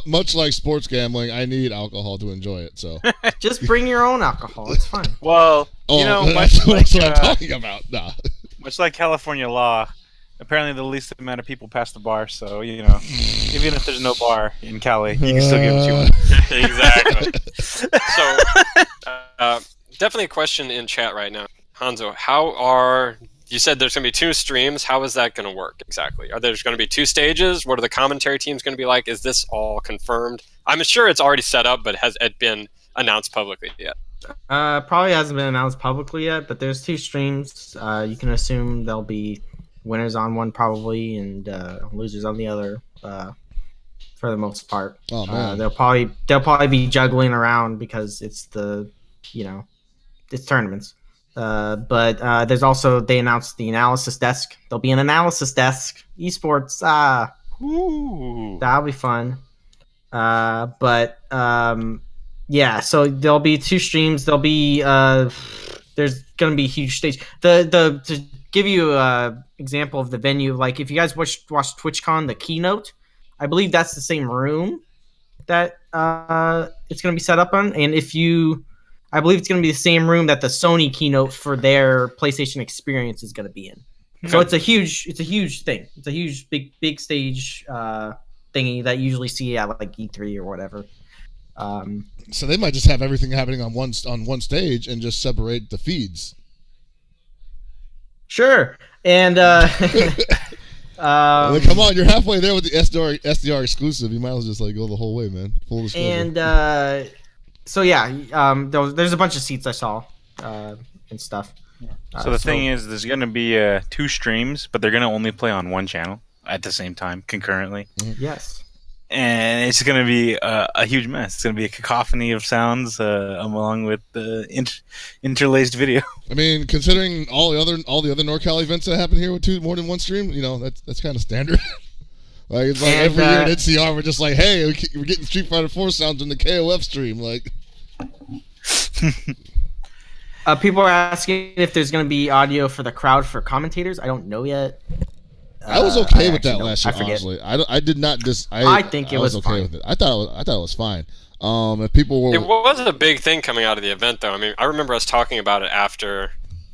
much like sports gambling, I need alcohol to enjoy it. So
just bring your own alcohol. It's fine.
Well,
that's what I'm talking about. Nah.
Much like California law, apparently the least amount of people pass the bar. So even if there's no bar in Cali, you can still give what you want.
Exactly. So, definitely a question in chat right now, Hanzo. You said there's going to be 2 streams. How is that going to work exactly? Are there going to be 2 stages? What are the commentary teams going to be like? Is this all confirmed? I'm sure it's already set up, but has it been announced publicly yet?
Probably hasn't been announced publicly yet, but there's 2 streams. You can assume there'll be winners on one probably and losers on the other for the most part.
Oh man,
they'll probably be juggling around because it's it's tournaments. But there's also, they announced the analysis desk. There'll be an analysis desk. Esports.
Ooh.
That'll be fun. Yeah, so there'll be 2 streams. There'll be there's gonna be a huge stage. To give you a example of the venue, like if you guys watched TwitchCon, the keynote, I believe that's the same room that it's gonna be set up on. And I believe it's going to be the same room that the Sony keynote for their PlayStation experience is going to be in. So it's a huge thing. It's a huge, big stage thingy that you usually see at like E3 or whatever.
So they might just have everything happening on one stage and just separate the feeds.
Sure. And
come on, you're halfway there with the SDR exclusive. You might as well just go the whole way, man. Full disclosure.
And so yeah, there's a bunch of seats I saw and stuff.
So the thing is, there's going to be 2 streams, but they're going to only play on one channel at the same time, concurrently.
Yes.
And it's going to be a huge mess. It's going to be a cacophony of sounds along with the interlaced video. I
mean, considering all the other NorCal events that happen here with more than one stream, that's kind of standard. It's like every year at NCR, we're just like, hey, we're getting Street Fighter 4 sounds in the KOF stream.
People are asking if there's going to be audio for the crowd for commentators. I don't know yet.
I was okay with that last year, honestly. I did not
I think it was
okay
fine.
with it. I thought it was fine. If people were...
It was a big thing coming out of the event, though. I mean, I remember us talking about it after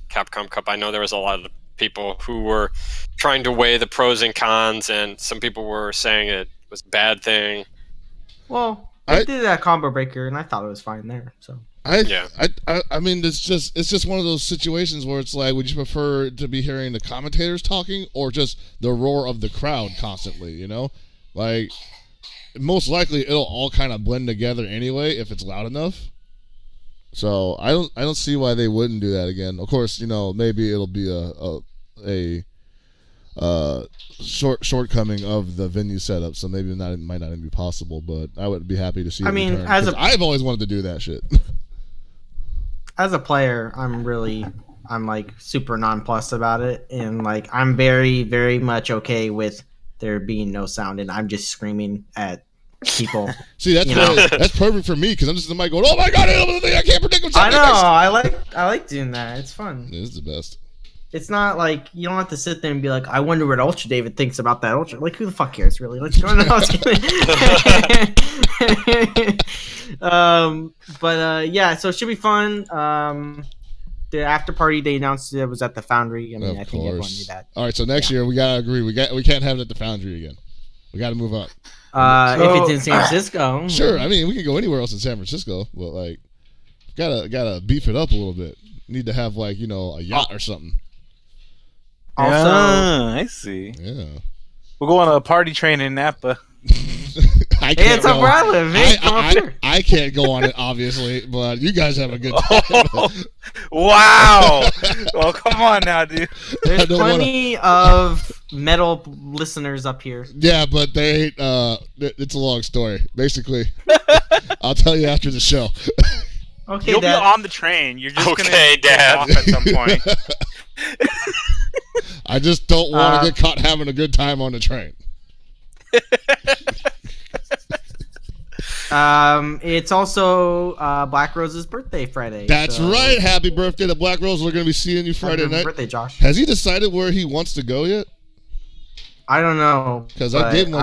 Capcom Cup. I know there was a lot of people who were trying to weigh the pros and cons, and some people were saying it was a bad thing.
Well, I did that combo breaker, and I thought it was fine there. So
I mean, it's just one of those situations where it's like, would you prefer to be hearing the commentators talking or just the roar of the crowd constantly? Most likely it'll all kind of blend together anyway if it's loud enough. So I don't see why they wouldn't do that again. Of course, maybe it'll be a shortcoming of the venue setup, so maybe it might not even be possible. But I would be happy to see.
I
it
mean,
return, I've always wanted to do that shit.
As a player, I'm like super nonplussed about it, and like I'm very, very much okay with there being no sound, and I'm just screaming at people.
See, that's perfect for me because I'm just in the mic going, "Oh my god, I can't predict what's happening."
I know, I like doing that. It's fun.
It is the best.
It's not like you don't have to sit there and be like, "I wonder what Ultra David thinks about that Ultra." Like, who the fuck cares, really? Let's go. No, I was kidding. Yeah, so it should be fun. The after party they announced it was at the Foundry. I mean, I think everyone knew that.
All right, so next year we gotta agree. We can't have it at the Foundry again. We gotta move on.
If it's in San Francisco,
sure. I mean, we can go anywhere else in San Francisco, but like, gotta beef it up a little bit. Need to have like a yacht or something.
Also,
I see.
Yeah,
we'll go on a party train in Napa.
I can't
it's up where I live. Hey, come up here.
I can't go on it, obviously, but you guys have a good time.
Wow! Well, come on now, dude.
There's plenty of metal listeners up here.
Yeah, but they ain't. It's a long story. Basically, I'll tell you after the show.
Okay,
You'll
Dad.
be on the train. You're just gonna
Dad.
off at some point.
I just don't want to get caught having a good time on the train.
It's also Black Rose's birthday Friday.
That's right. Happy birthday to Black Rose. We're going to be seeing you Friday night.
Happy birthday, Josh.
Has he decided where he wants to go yet?
I don't know.
Because I gave you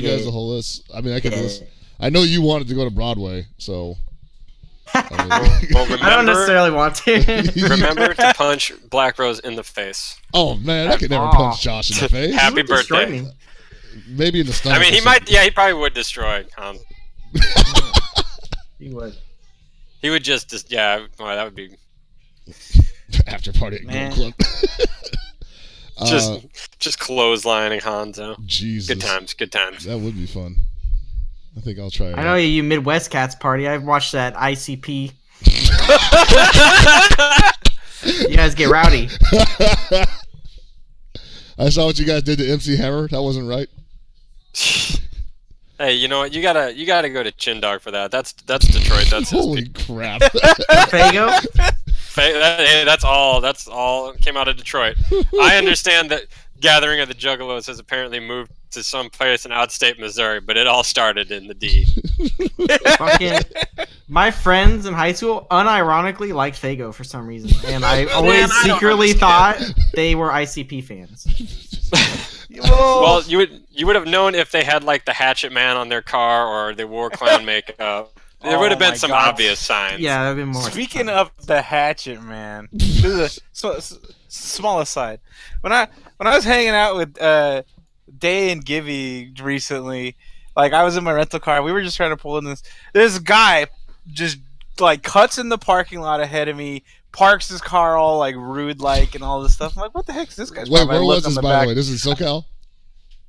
guys the whole list. I mean, I could list. I know you wanted to go to Broadway, so.
Well,
I don't necessarily want to.
Remember to punch Black Rose in the face.
Oh man, I could never punch Josh in the face.
Happy birthday.
Me.
Maybe in the stomach.
I mean, he might. Yeah, he probably would destroy.
He would.
He would just. Yeah, well, that would be.
After party at Gold Club.
Just clotheslining Hanzo.
Jesus.
Good times. Good times.
That would be fun. I think I'll try it.
I know you Midwest Cats party. I've watched that ICP. You guys get rowdy.
I saw what you guys did to MC Hammer. That wasn't right.
Hey, you know what? You gotta go to Chin Dog for that. That's Detroit. That's
holy crap.
Fago?
Hey, that's all came out of Detroit. I understand that Gathering of the Juggalos has apparently moved to some place in outstate Missouri, but it all started in the D.
My friends in high school unironically liked Fago for some reason, and I always secretly thought they were ICP fans.
Well, you would have known if they had like the Hatchet Man on their car or they wore clown makeup. There would have been some obvious signs.
Yeah, there would have been more.
Speaking of the Hatchet Man, this is a small aside. When I was hanging out with Day and Gibby recently, like I was in my rental car, we were just trying to pull in this guy just like cuts in the parking lot ahead of me, parks his car all like rude like and all this stuff. I'm like, what the heck is this guy's?
Wait, where was this by the way? This is SoCal?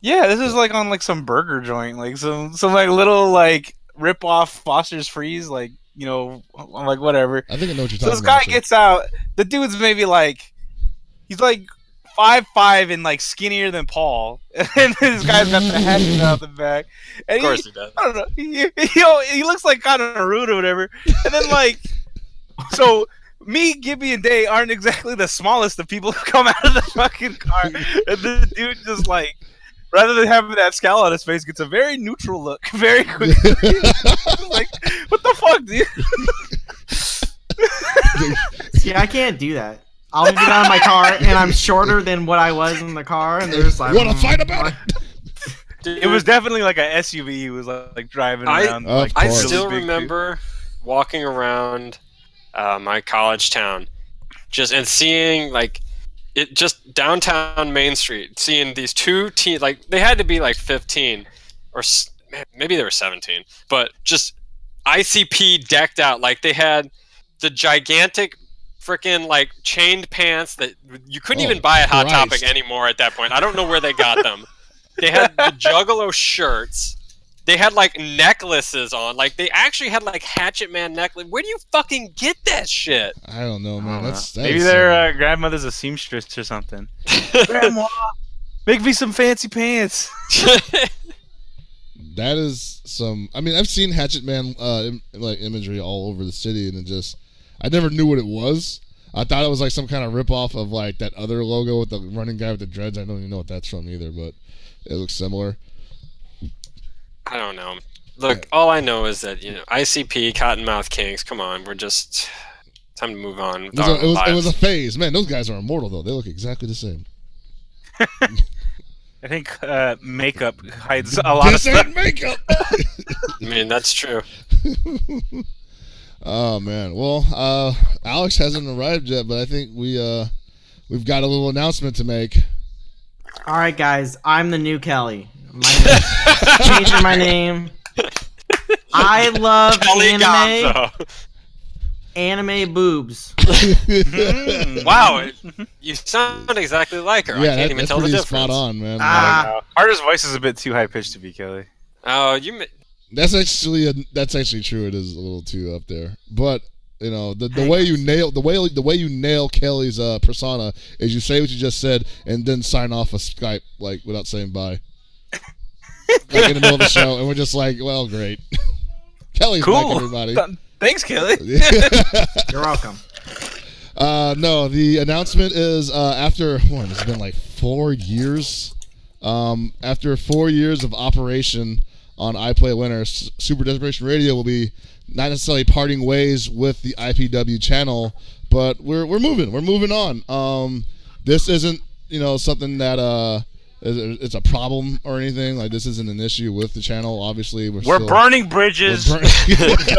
Yeah, this is like on like some burger joint, like some like little like rip off Foster's Freeze, like I'm like whatever.
I think I know what you're talking about.
So this guy gets out. The dude's maybe like he's like 5'5" and like skinnier than Paul, and this guy's got the hatchet out the back. And
of course he does.
I don't know. He looks like kind of rude or whatever. And then like, so me, Gibby, and Day aren't exactly the smallest of people who come out of the fucking car, and the dude just like, rather than having that scowl on his face, gets a very neutral look very quickly. Like, what the fuck, dude?
See, I can't do that. I'll get out of my car, and I'm shorter than what I was in the car, and there's like...
Want to fight about it?
Dude, it was definitely like an SUV he was like driving around.
I still remember walking around my college town and seeing like it just downtown Main Street, seeing these two teens, like they had to be like 15 or maybe they were 17, but just ICP decked out. Like they had the gigantic freaking like chained pants that you couldn't even buy at Hot Topic anymore at that point. I don't know where they got them. They had the Juggalo shirts, They had like necklaces on. Like they actually had like Hatchet Man necklace. Where do you fucking get that shit?
I don't know, man.
Maybe their grandmother's a seamstress or something. Grandma, make me some fancy pants.
That is some. I mean, I've seen Hatchet Man like imagery all over the city, and I never knew what it was. I thought it was like some kind of ripoff of like that other logo with the running guy with the dreads. I don't even know what that's from either, but it looks similar.
I don't know. Look, all I know is that ICP, Cottonmouth Kings. Come on, we're just time to move on.
It was a phase, man. Those guys are immortal though. They look exactly the same.
I think makeup hides a lot of stuff.
Makeup.
I mean, that's true.
Oh man. Well, Alex hasn't arrived yet, but I think we've got a little announcement to make.
All right, guys. I'm the new Kelly. Changing my name. I love anime boobs.
Wow, you sound exactly like her.
Yeah,
I can't even tell the difference.
Spot on, man.
Arta's voice is a bit too high pitched to be Kelly.
Oh,
That's actually true. It is a little too up there, but the way you nail Kelly's persona is you say what you just said and then sign off a Skype like without saying bye. Like in the middle of the show, and we're just like, well, great. Kelly's back, everybody.
Thanks, Kelly.
You're welcome.
No, the announcement is after it's been like 4 years. After 4 years of operation on iPlayWinner, Super Desperation Radio will be not necessarily parting ways with the IPW channel, but we're moving. We're moving on. This isn't something that it's a problem or anything. Like this isn't an issue with the channel. Obviously, we're
burning bridges.
We've been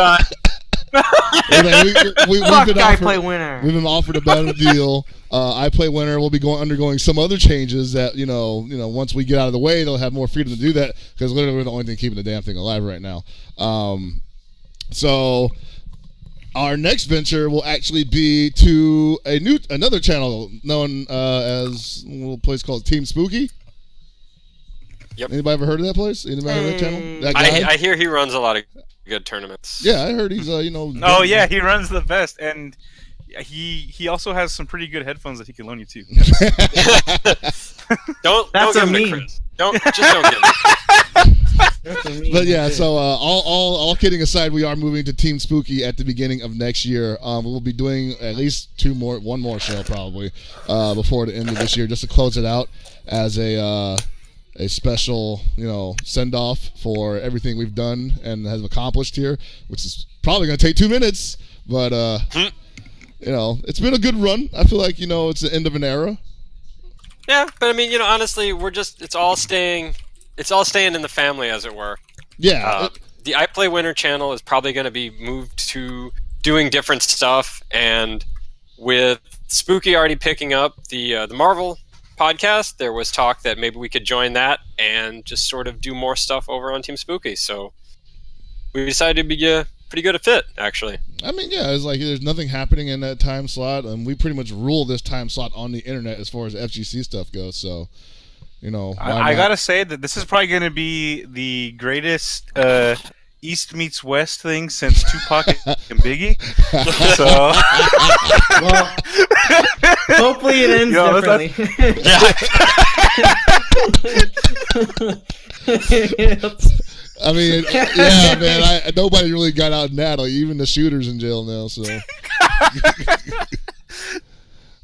offered a better deal. iPlayWinner will be undergoing some other changes that once we get out of the way, they'll have more freedom to do that because literally we're the only thing keeping the damn thing alive right now. So our next venture will actually be to another channel known as a little place called Team Spooky.
Yep.
Anybody ever heard of that place? Anybody heard of that channel? That guy?
I hear he runs a lot of good tournaments.
Yeah, I heard he's
Oh yeah, he runs the best, and he also has some pretty good headphones that he can loan you too. Don't give him to Chris. Don't give him.
But yeah, so all kidding aside, we are moving to Team Spooky at the beginning of next year. We'll be doing at least one more show probably before the end of this year, just to close it out as a special, send off for everything we've done and have accomplished here, which is probably going to take 2 minutes, but it's been a good run. I feel like it's the end of an era.
Yeah, but I mean, honestly, it's all staying in the family, as it were.
Yeah.
The iPlayWinner channel is probably going to be moved to doing different stuff, and with Spooky already picking up the Marvel podcast, there was talk that maybe we could join that and just sort of do more stuff over on Team Spooky. So we decided to be pretty good a fit, actually.
I mean, yeah, it's like there's nothing happening in that time slot, and we pretty much rule this time slot on the internet as far as FGC stuff goes. So,
I gotta say that this is probably going to be the greatest East meets West thing since Tupac and Biggie. So,
well, hopefully it ends differently.
I mean, yeah, man. Nobody really got out in that. Like, even the shooter's in jail now. So,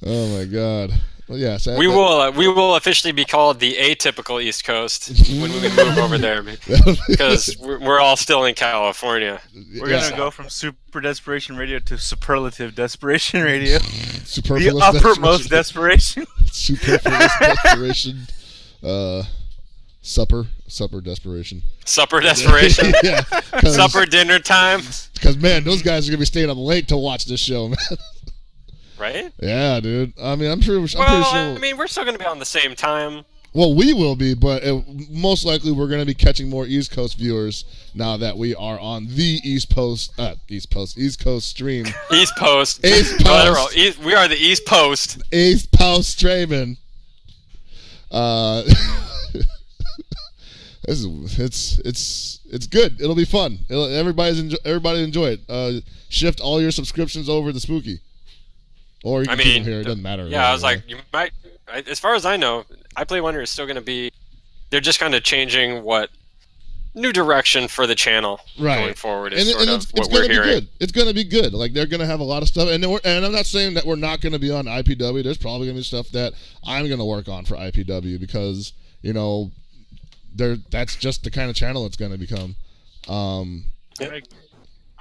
oh my God. Well, yeah, so
we will officially be called the atypical East Coast when we move over there, because we're all still in California.
We're gonna go from Super Desperation Radio to Superlative Desperation Radio.
The
uppermost desperation.
Superfluous desperation. Supper desperation.
Supper desperation.
Yeah,
supper dinner time.
Because man, those guys are gonna be staying up late to watch this show, man.
Right?
Yeah, dude. I mean, I'm pretty sure.
I mean, we're still going to be on the same time.
Well, we will be, but most likely we're going to be catching more East Coast viewers now that we are on the East Coast stream.
East Post.
East Post.
We are the East Post.
East Post streaming. It's good. It'll be fun. Everybody enjoy it. Shift all your subscriptions over to Spooky, or you can keep them here. It doesn't matter.
Yeah, I was like, you might. As far as I know, iPlay Wonder is still going to be. They're just kind of changing what new direction for the channel going forward. Is
it's going to be good. It's going to be good. Like they're going to have a lot of stuff, and I'm not saying that we're not going to be on IPW. There's probably going to be stuff that I'm going to work on for IPW because that's just the kind of channel it's going to become.
I'm going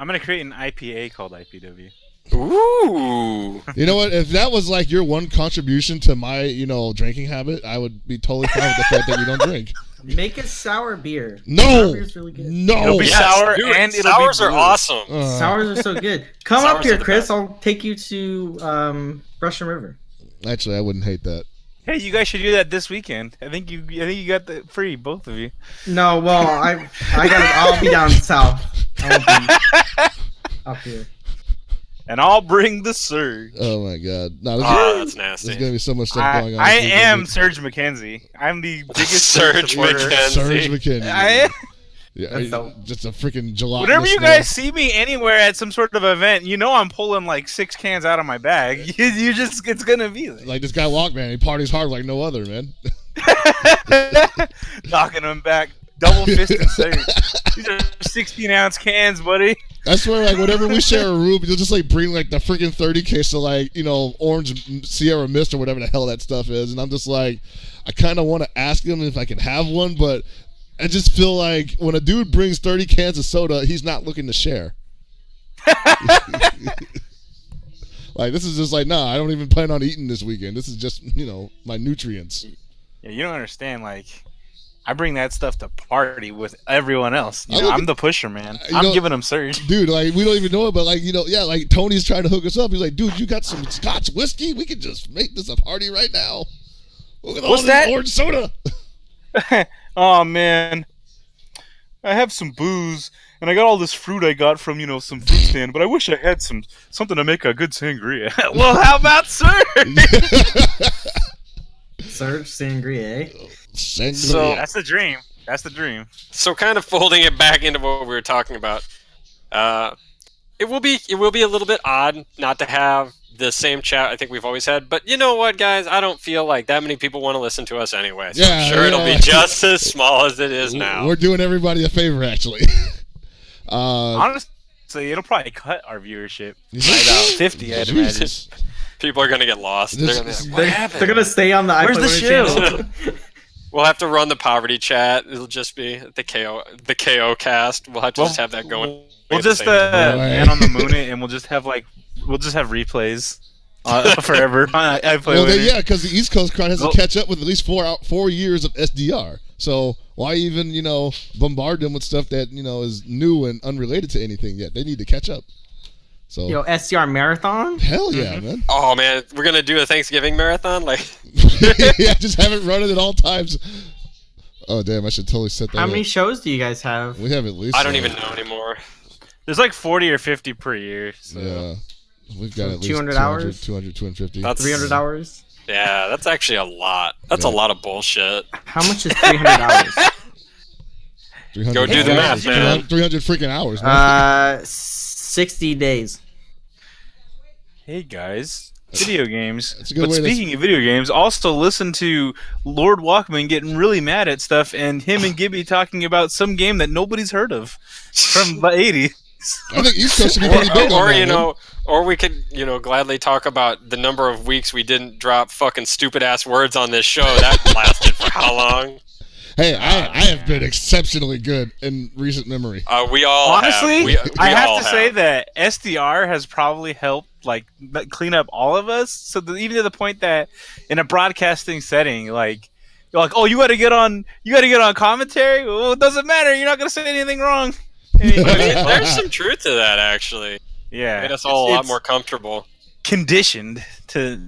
to create an IPA called IPW.
Ooh.
You know what? If that was like your one contribution to my, drinking habit, I would be totally fine with the fact that you don't drink.
Make a sour beer.
No.
Sour beer's really good.
No.
It'll be sour and it'll
sours
be
are awesome.
Sours are so good. Come up
Sours
here,
are the
Chris.
best.
I'll take you to Russian River.
Actually, I wouldn't hate that.
Hey, you guys should do that this weekend. I think you got the free, both of you.
No, well, I'll be down south. I won't be up here.
And I'll bring the Surge.
Oh my God! No,
That's nasty.
There's gonna be so much stuff going on.
I am Surge McKenzie. I'm the biggest
Surge
supporter.
McKenzie.
Surge McKinney.
I am.
Yeah, just a freaking gelatinous.
Whenever you guys see me anywhere at some sort of event, I'm pulling like 6 cans out of my bag. It's gonna be
like this guy Walkman. He parties hard like no other, man.
knocking them back, double fisted Surge. These are 16-ounce cans, buddy.
I swear, like whenever we share a room, you'll just like bring like the freaking 30 case of like orange Sierra Mist or whatever the hell that stuff is, and I'm just like, I kind of want to ask him if I can have one, but I just feel like when a dude brings 30 cans of soda, he's not looking to share. Like this is just like, nah, I don't even plan on eating this weekend. This is just my nutrients.
Yeah, you don't understand. Like, I bring that stuff to party with everyone else. I'm the pusher, man. I'm giving them Surge.
Dude, like, we don't even know it, but, like, like, Tony's trying to hook us up. He's like, dude, you got some Scotch whiskey? We could just make this a party right now. Look at all
What's
this
that?
orange soda.
Oh, man. I have some booze, and I got all this fruit I got from, some fruit stand, but I wish I had something to make a good sangria. Well, how about Surge?
Surge Sangria.
So
that's the dream. That's the dream.
So kind of folding it back into what we were talking about, it will be a little bit odd not to have the same chat I think we've always had. But you know what, guys? I don't feel like that many people want to listen to us anyway. So I'm sure it'll be just as small as it is now.
We're doing everybody a favor, actually.
Honestly, it'll probably cut our viewership by about 50, I'd imagine.
People are gonna get lost. They're gonna be like, what happened?
They're gonna stay on the
Where's
iPhone
the show?
channel.
We'll have to run the poverty chat. It'll just be the KO cast. We'll have to just have that going.
We'll just man on the moon it, and we'll just have replays forever.
Because the East Coast crowd has to catch up with at least 4 years of SDR. So why even bombard them with stuff that is new and unrelated to anything yet? They need to catch up. So
SDR marathon?
Hell yeah, man!
Oh man, we're gonna do a Thanksgiving marathon, like.
Yeah, just have it running at all times. Oh damn, I should totally set that.
How many shows do you guys have?
We have at least.
I don't even know anymore.
There's like 40 or 50 per year. So.
Yeah, we've got at least
200 hours,
200, 250.
That's
300 hours.
Yeah, that's actually a lot. That's a lot of bullshit.
How much is 300 hours?
300
Go do the math, man.
300 freaking hours. Man.
60 days.
Hey guys, video games.
But
speaking of video games, also listen to Lord Walkman getting really mad at stuff, and him and Gibby talking about some game that nobody's heard of from the 80s.
I think East Coast should be pretty big on that,
or we could, gladly talk about the number of weeks we didn't drop fucking stupid ass words on this show. That lasted for how long?
Hey, I have been exceptionally good in recent memory.
We all
honestly,
have.
I have to say that SDR has probably helped clean up all of us. So even to the point that in a broadcasting setting, like you're like, oh, you got to get on commentary. Well, it doesn't matter. You're not gonna say anything wrong.
There's some truth to that, actually.
Yeah,
made us all a lot more comfortable.
Conditioned to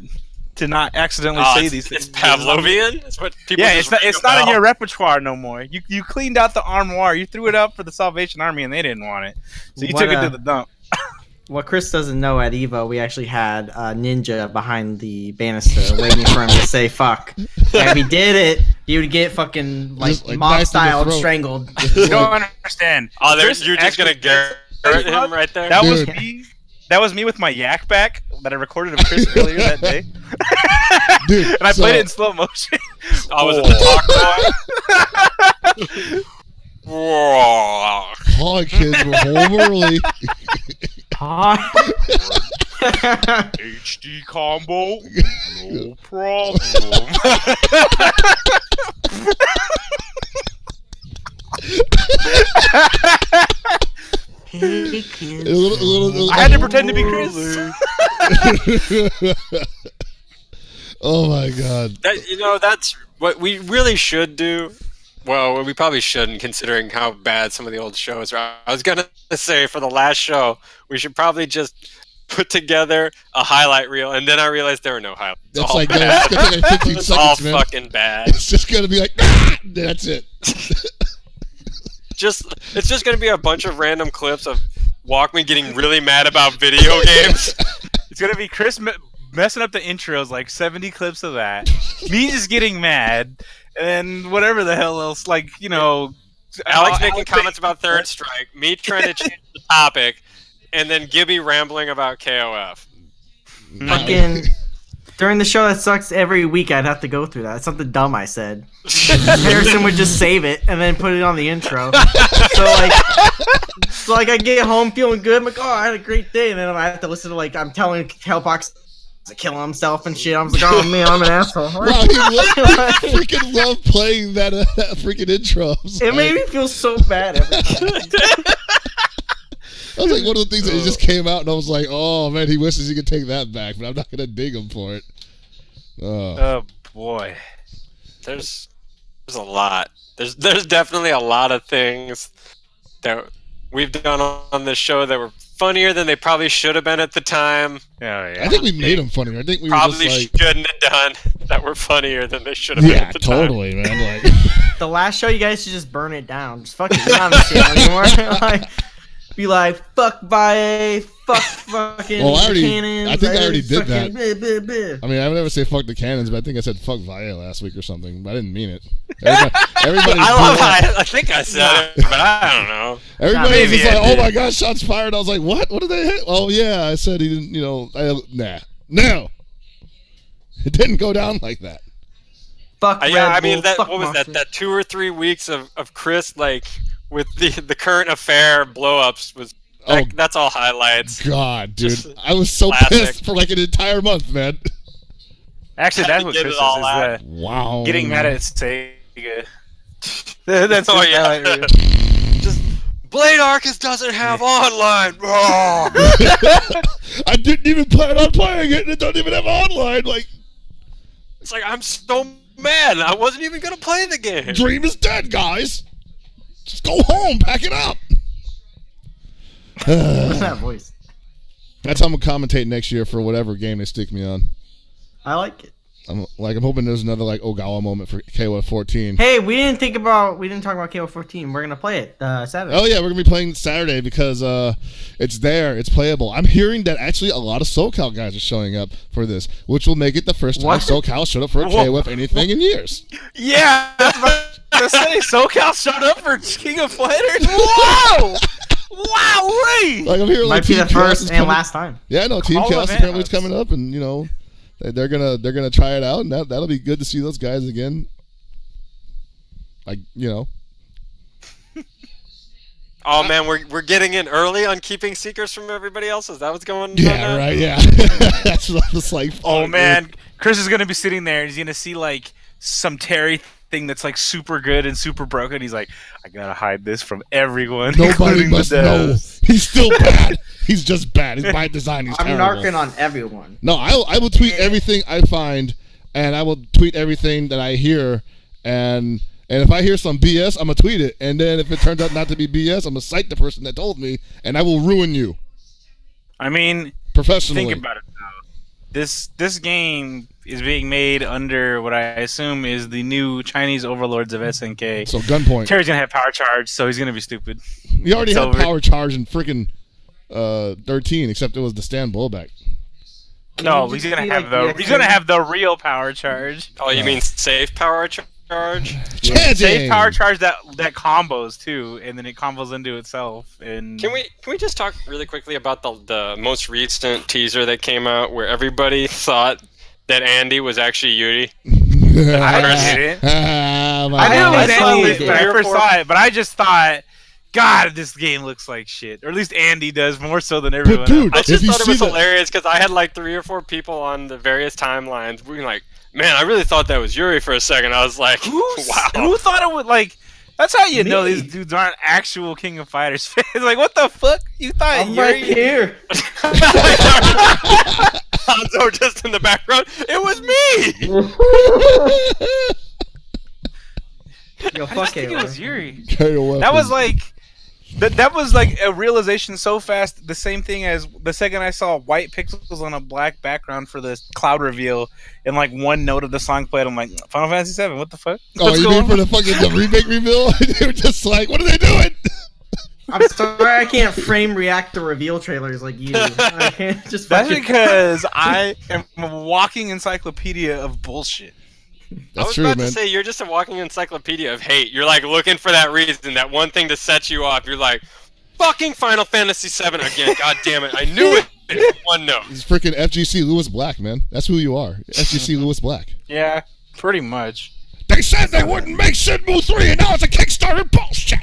not accidentally say these things.
It's Pavlovian. It's what people.
Yeah, it's not in your repertoire no more. You cleaned out the armoire. You threw it out for the Salvation Army, and they didn't want it, so you took it to the dump.
What Chris doesn't know, at Evo, we actually had a ninja behind the banister waiting for him to say fuck. And we did it. He would get fucking
Just,
mob
knifed in the
style
throat.
strangled.
You don't understand.
Oh,
Chris
you're just gonna
actually-
Garrett him right there.
That was
Dude.
me. That was me with my yak back that I recorded of Chris earlier that day.
Dude,
And I
so-
played it in slow motion.
I was the talk boy. Whoa.
Hi, kids, we're home early.
HD combo, no problem.
Hey, kids.
A little-
I had to pretend to be Chris.
Oh my god.
That's what we really should do. Well, we probably shouldn't, considering how bad some of the old shows are. I was gonna say for the last show, we should probably just put together a highlight reel, and then I realized there were no highlights. It's
That's
all
like,
bad.
it's gonna take like 15
It's all
seconds, man.
fucking bad.
It's just gonna be like, ah! That's it.
It's just gonna be a bunch of random clips of Walkman getting really mad about video games.
It's gonna be Chris messing up the intros, like 70 clips of that. Me just getting mad, and whatever the hell else,
Alex making comments about Third Strike, me trying to change the topic, and then Gibby rambling about KOF.
Fucking during the show that sucks every week, I'd have to go through that. It's something dumb I said. Harrison would just save it and then put it on the intro. So I get home feeling good. I'm like, oh, I had a great day, and then I have to listen to I'm telling Hellbox to kill himself and shit. I'm like, oh man, I'm an asshole.
Wow, he freaking loved playing that freaking intro.
It made me feel so bad every time.
That was like one of the things that just came out, and I was like, "Oh man, he wishes he could take that back," but I'm not gonna dig him for it.
Oh boy,
There's a lot. There's definitely a lot of things that we've done on this show that were funnier than they probably should have been at the time.
yeah.
I think we made him funnier. I think we
Probably
were just
shouldn't have done that were funnier than they should have been
yeah,
at the time.
totally, man. Like,
The last show, you guys should just burn it down. Just fucking not on the anymore. Be like, fuck Valle, fuck fucking
Well, I
cannons.
think I already did that.
that.
I mean, I would never say fuck the cannons, but I think I said fuck Valle last week or something, but I didn't mean it. Everybody
I love how I think I said it, but I don't know.
Everybody was
maybe
just
I
like, "Oh
did.
my gosh, shots fired!" I was like, "What? What did they hit?" Oh yeah, I said he didn't. No, it didn't go down like that.
Fuck
Yeah,
Red
I mean,
Bull, fuck
what was
Monster.
that 2 or 3 weeks of Chris, with the current affair blow-ups was,
Oh.
that's all highlights.
God, dude,
Just
I was so
classic.
pissed for like an entire month, man.
Actually,
Had
that's
to
what
get
Chris
it all
is.
out.
Wow.
Getting mad at Sega. That's
Oh,
his
yeah.
highlight reel.
Just Blade Arcus doesn't have online.
I didn't even plan on playing it, and it doesn't even have online. Like,
It's like, I'm so mad. I wasn't even gonna play the game.
Dream is dead, guys. Just go home, pack it up.
What's that voice?
That's how I'm gonna commentate next year for whatever game they stick me on.
I like it.
I'm hoping there's another Ogawa moment for KOF 14.
Hey, we didn't talk about KO 14. We're gonna play it Saturday.
Oh yeah, we're gonna be playing Saturday because it's there, it's playable. I'm hearing that actually a lot of SoCal guys are showing up for this, which will make it the first time
What?
SoCal showed up for a KOF anything in years.
Yeah, that's what I was saying. SoCal showed up for King of Fighters. Whoa! Wow, Ray!
Like I'm hearing
Might
like
be
Team
the
Chaos
first
is
and
coming.
last time.
Yeah, no, Team
Hall of
Chaos apparently is
Fame.
coming up, and they're gonna try it out, and that'll be good to see those guys again.
Oh man, we're getting in early on keeping secrets from everybody else. Is that what's going on?
Yeah,
now?
right, yeah. That's what I was like.
Oh
fuck,
man, Chris is gonna be sitting there. He's gonna see some Terry thing that's super good and super broken. He's like, I gotta hide this from everyone.
dude. Nobody
including
must
the
know.
devs."
He's still bad. He's just bad. He's by design. He's
I'm
terrible.
narking on everyone.
No, I will tweet everything I find, and I will tweet everything that I hear, and if I hear some BS, I'm gonna tweet it, and then if it turns out not to be BS, I'm gonna cite the person that told me, and I will ruin you
I mean,
professionally.
think about it though. This game is being made under what I assume is the new Chinese overlords of SNK.
So gunpoint.
Terry's gonna have power charge, so he's gonna be stupid.
He already
It's
had
over.
power charge in freaking 13, except it was the stand blowback.
No,
you
he's
just
gonna
be
have
like
he's gonna have the real power charge.
Oh, you mean safe power charge.
Chanting!
Save power charge that combos too, and then it combos into itself. And
Can we just talk really quickly about the most recent teaser that came out where everybody thought that Andy was actually Yuri?
I didn't.
I
I knew it was
Andy
Andy when I
did.
first saw it, but I just thought, God, this game looks like shit. Or at least Andy does more so than everyone
dude,
I
else.
just
If you
thought it
see
was
the-
hilarious because I had like 3 or 4 people on the various timelines being like, "Man, I really thought that was Yuri for a second." I was like, "Wow."
Who thought it would like? That's how you know
Me.
these dudes aren't actual King of Fighters fans. Like, what the fuck? You thought
I'm
Yuri?
right here.
Hanzo just in the background. It was me.
Yo,
I
fuck
just think it
it.
was Yuri.
KO
That was like that was like a realization so fast. The same thing as the second I saw white pixels on a black background for the cloud reveal, and like one note of the song played. I'm like, Final Fantasy VII. What the fuck?
Oh,
What's
you
going
mean for
on?
the fucking the remake reveal? They were just like, what are they doing?
I'm sorry I can't frame react to reveal trailers like you. I can't just
That's
fucking...
because I am a walking encyclopedia of bullshit.
I
That's
was
true,
about
man.
to say you're just a walking encyclopedia of hate. You're like looking for that reason, that one thing to set you off. You're like, fucking Final Fantasy VII again. God damn it! I knew it. It's one note.
It's freaking FGC Lewis Black, man. That's who you are. FGC Lewis Black.
Yeah, pretty much.
They said they wouldn't make Shenmue 3, and now it's a Kickstarter bullshit.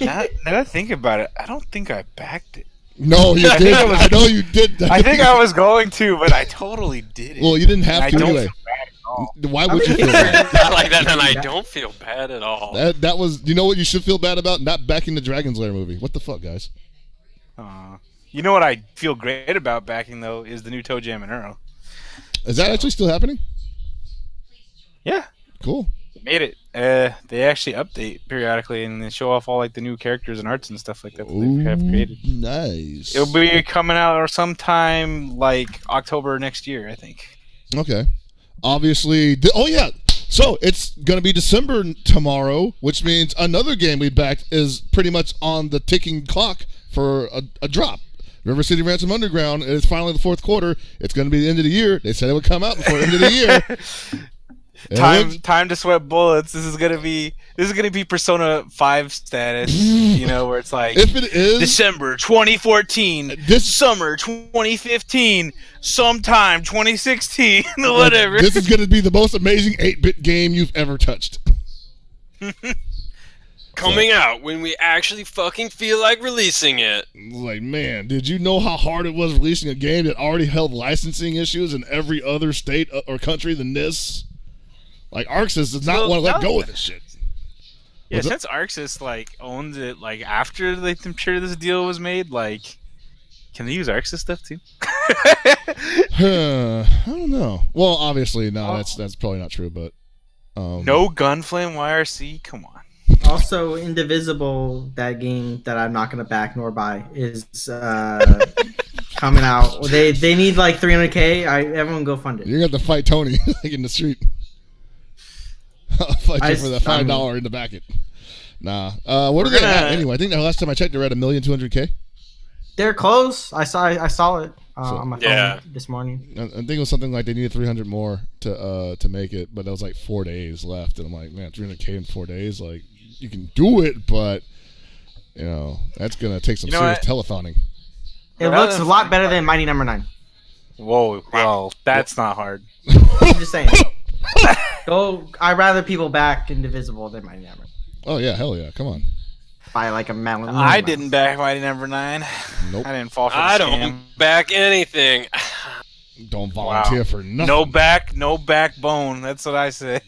Now that I think about it, I don't think I backed it.
No, you
I
did.
think I was-
I know you did.
I think I was going to, but I totally did it.
Well, you didn't
And
have
I
to
don't
anyway.
feel bad at all.
Why would you feel bad?
I like that, and I don't feel bad at all.
That was. You know what you should feel bad about? Not backing the Dragon's Lair movie. What the fuck, guys?
You know what I feel great about backing though is the new Toe Jam and Earl.
Is that actually still happening?
Yeah,
Cool.
made it. They actually update periodically and they show off all like the new characters and arts and stuff like that they have created.
Nice.
It'll be coming out or sometime like October next year, I think.
Okay. Obviously. Oh yeah. So it's gonna be December tomorrow, which means another game we backed is pretty much on the ticking clock for a drop. River City Ransom Underground is finally the fourth quarter. It's going to be the end of the year. They said it would come out before the end of the year.
Time to sweat bullets. This is gonna be Persona 5 status, you know, where it's like
If it is,
December 2014, summer 2015, sometime 2016, whatever.
this is going to be the most amazing 8-bit game you've ever touched.
Coming out when we actually fucking feel like releasing it.
Like, man, did you know how hard it was releasing a game that already held licensing issues in every other state or country than this? Like, ArcSys does not
Well,
want to let
no.
go of this shit.
Yeah,
What's
since ArcSys like owns it, like after I'm sure this deal was made, like, can they use ArcSys stuff too?
I don't know. Well, obviously, no, that's probably not true, but
No Gunflame YRC, come on.
Also, Indivisible, that game that I'm not gonna back nor buy, is coming out. They need like 300K. Everyone go fund it.
you're gonna have to fight Tony like in the street. I'll fight you for the $5 in the back it. Nah. What are they at anyway? I think the last time I checked, they were at 1,200,000.
They're close. I saw it on my phone
Yeah.
this morning.
I think it was something like they needed 300 more to make it, but that was like 4 days left, and I'm like, man, 300K in 4 days, like you can do it, but you know that's gonna take some
You know
serious
what?
telephoning.
It
Rather
looks a
than
lot better than Mighty Number 9.
Whoa, well, that's not hard.
I'm just saying. I'd rather people back Indivisible than Mighty Number 9.
Oh yeah, hell yeah, come on.
By like a melon.
I didn't back Mighty Number 9.
Nope.
I didn't fall for the
I
scam.
don't back anything.
Don't volunteer for nothing.
No backbone. That's what I say.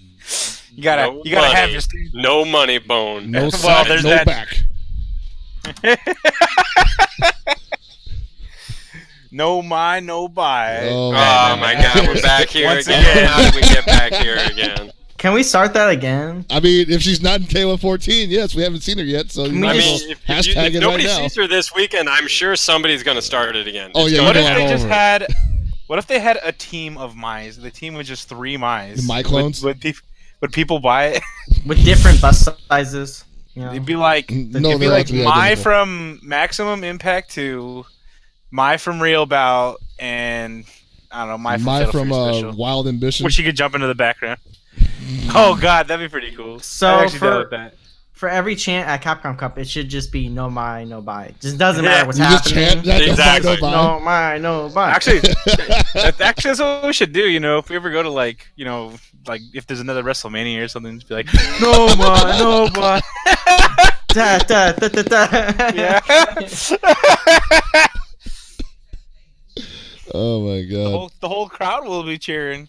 You gotta
No
have
money.
your stand.
No money bone.
No
Well,
side,
there's
no
that.
back.
No my, no buy.
Oh,
Oh
man.
my god, we're back here
Once
again.
again.
How did we get back here again?
Can we start that again?
I mean, if she's not in K114, yes, we haven't seen her yet, so you
I
might
I
as
mean,
well
if
hashtag it
nobody
right now.
sees her this weekend, I'm sure somebody's going to start it again.
Oh,
It's
yeah,
going
What
you
if
to
know
they
I'm
just
over it.
had? What if they had a team of Mice? The team was just 3 Mice.
The My clones?
Would people buy it?
With different bus sizes. You know?
It'd be like
No,
it'd be
they're
like
actually
My
identical.
from Maximum Impact 2, My from Real Bout, and I don't know, My from Fatal Fury Special.
Wild Ambition.
Where she could jump into the background. Oh god, that'd be pretty cool.
So
I actually down with that.
for every chant at Capcom Cup, it should just be no my, no buy. It just doesn't matter what's
You just
happening.
chant that.
Exactly.
No my, no buy.
Actually, that's what we should do. You know, if we ever go to like if there's another WrestleMania or something, just be like, no my, no buy.
Da, da, da, da, da.
Yeah.
Oh my god.
The whole crowd will be cheering.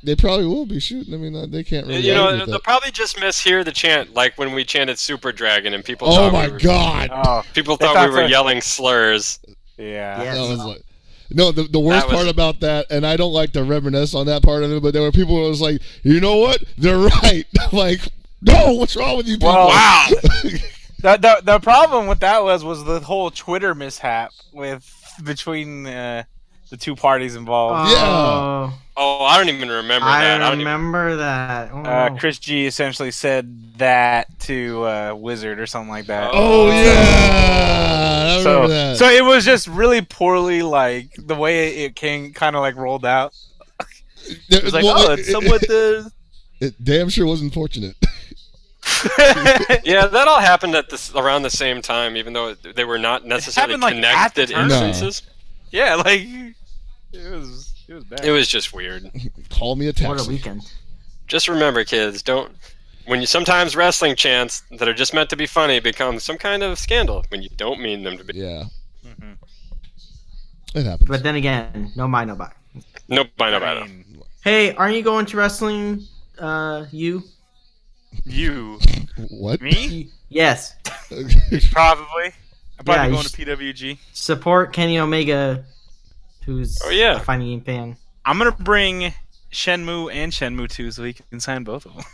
They probably will be shooting. I mean, they can't really.
You
argue
know,
with
they'll
that.
probably just mishear the chant, like when we chanted Super Dragon and people.
Oh
thought
my
we were,
god.
Oh,
People
They
thought
thought
we were
so.
yelling slurs.
yeah.
Yes.
That was like, no, the worst
That was-
part about that, and I don't like to reminisce on that part of it, but there were people who was like, you know what? They're right. Like, no, what's wrong with you people?
Well,
Wow.
The problem with that was the whole Twitter mishap between the two parties involved.
Oh,
Oh, I don't even remember that.
I
don't even-
remember that. Oh.
Chris G essentially said that to Wizard or something like that.
Oh, yeah. I remember that.
So it was just really poorly, like the way it came, kind of like rolled out. It was like, it's somewhat
It damn sure was unfortunate.
Yeah, that all happened at around the same time, even though they were not necessarily
happened, like, at the
connected
time.
instances.
yeah, like it was bad.
It was just weird.
Call me a taxi.
What a weekend.
Just remember, kids, sometimes wrestling chants that are just meant to be funny become some kind of scandal when you don't mean them to be.
Yeah.
Mhm.
It happens.
But then again, no my, no buy.
Nope, I know
I
about it.
mean,
Hey, aren't you going to wrestling? You?
you,
What?
me,
Yes.
probably. I'm probably
Yeah,
going
you
to PWG.
Support Kenny Omega, who's
Oh, yeah.
a fighting game fan.
I'm gonna bring Shenmue and Shenmue 2 so we can sign both of them.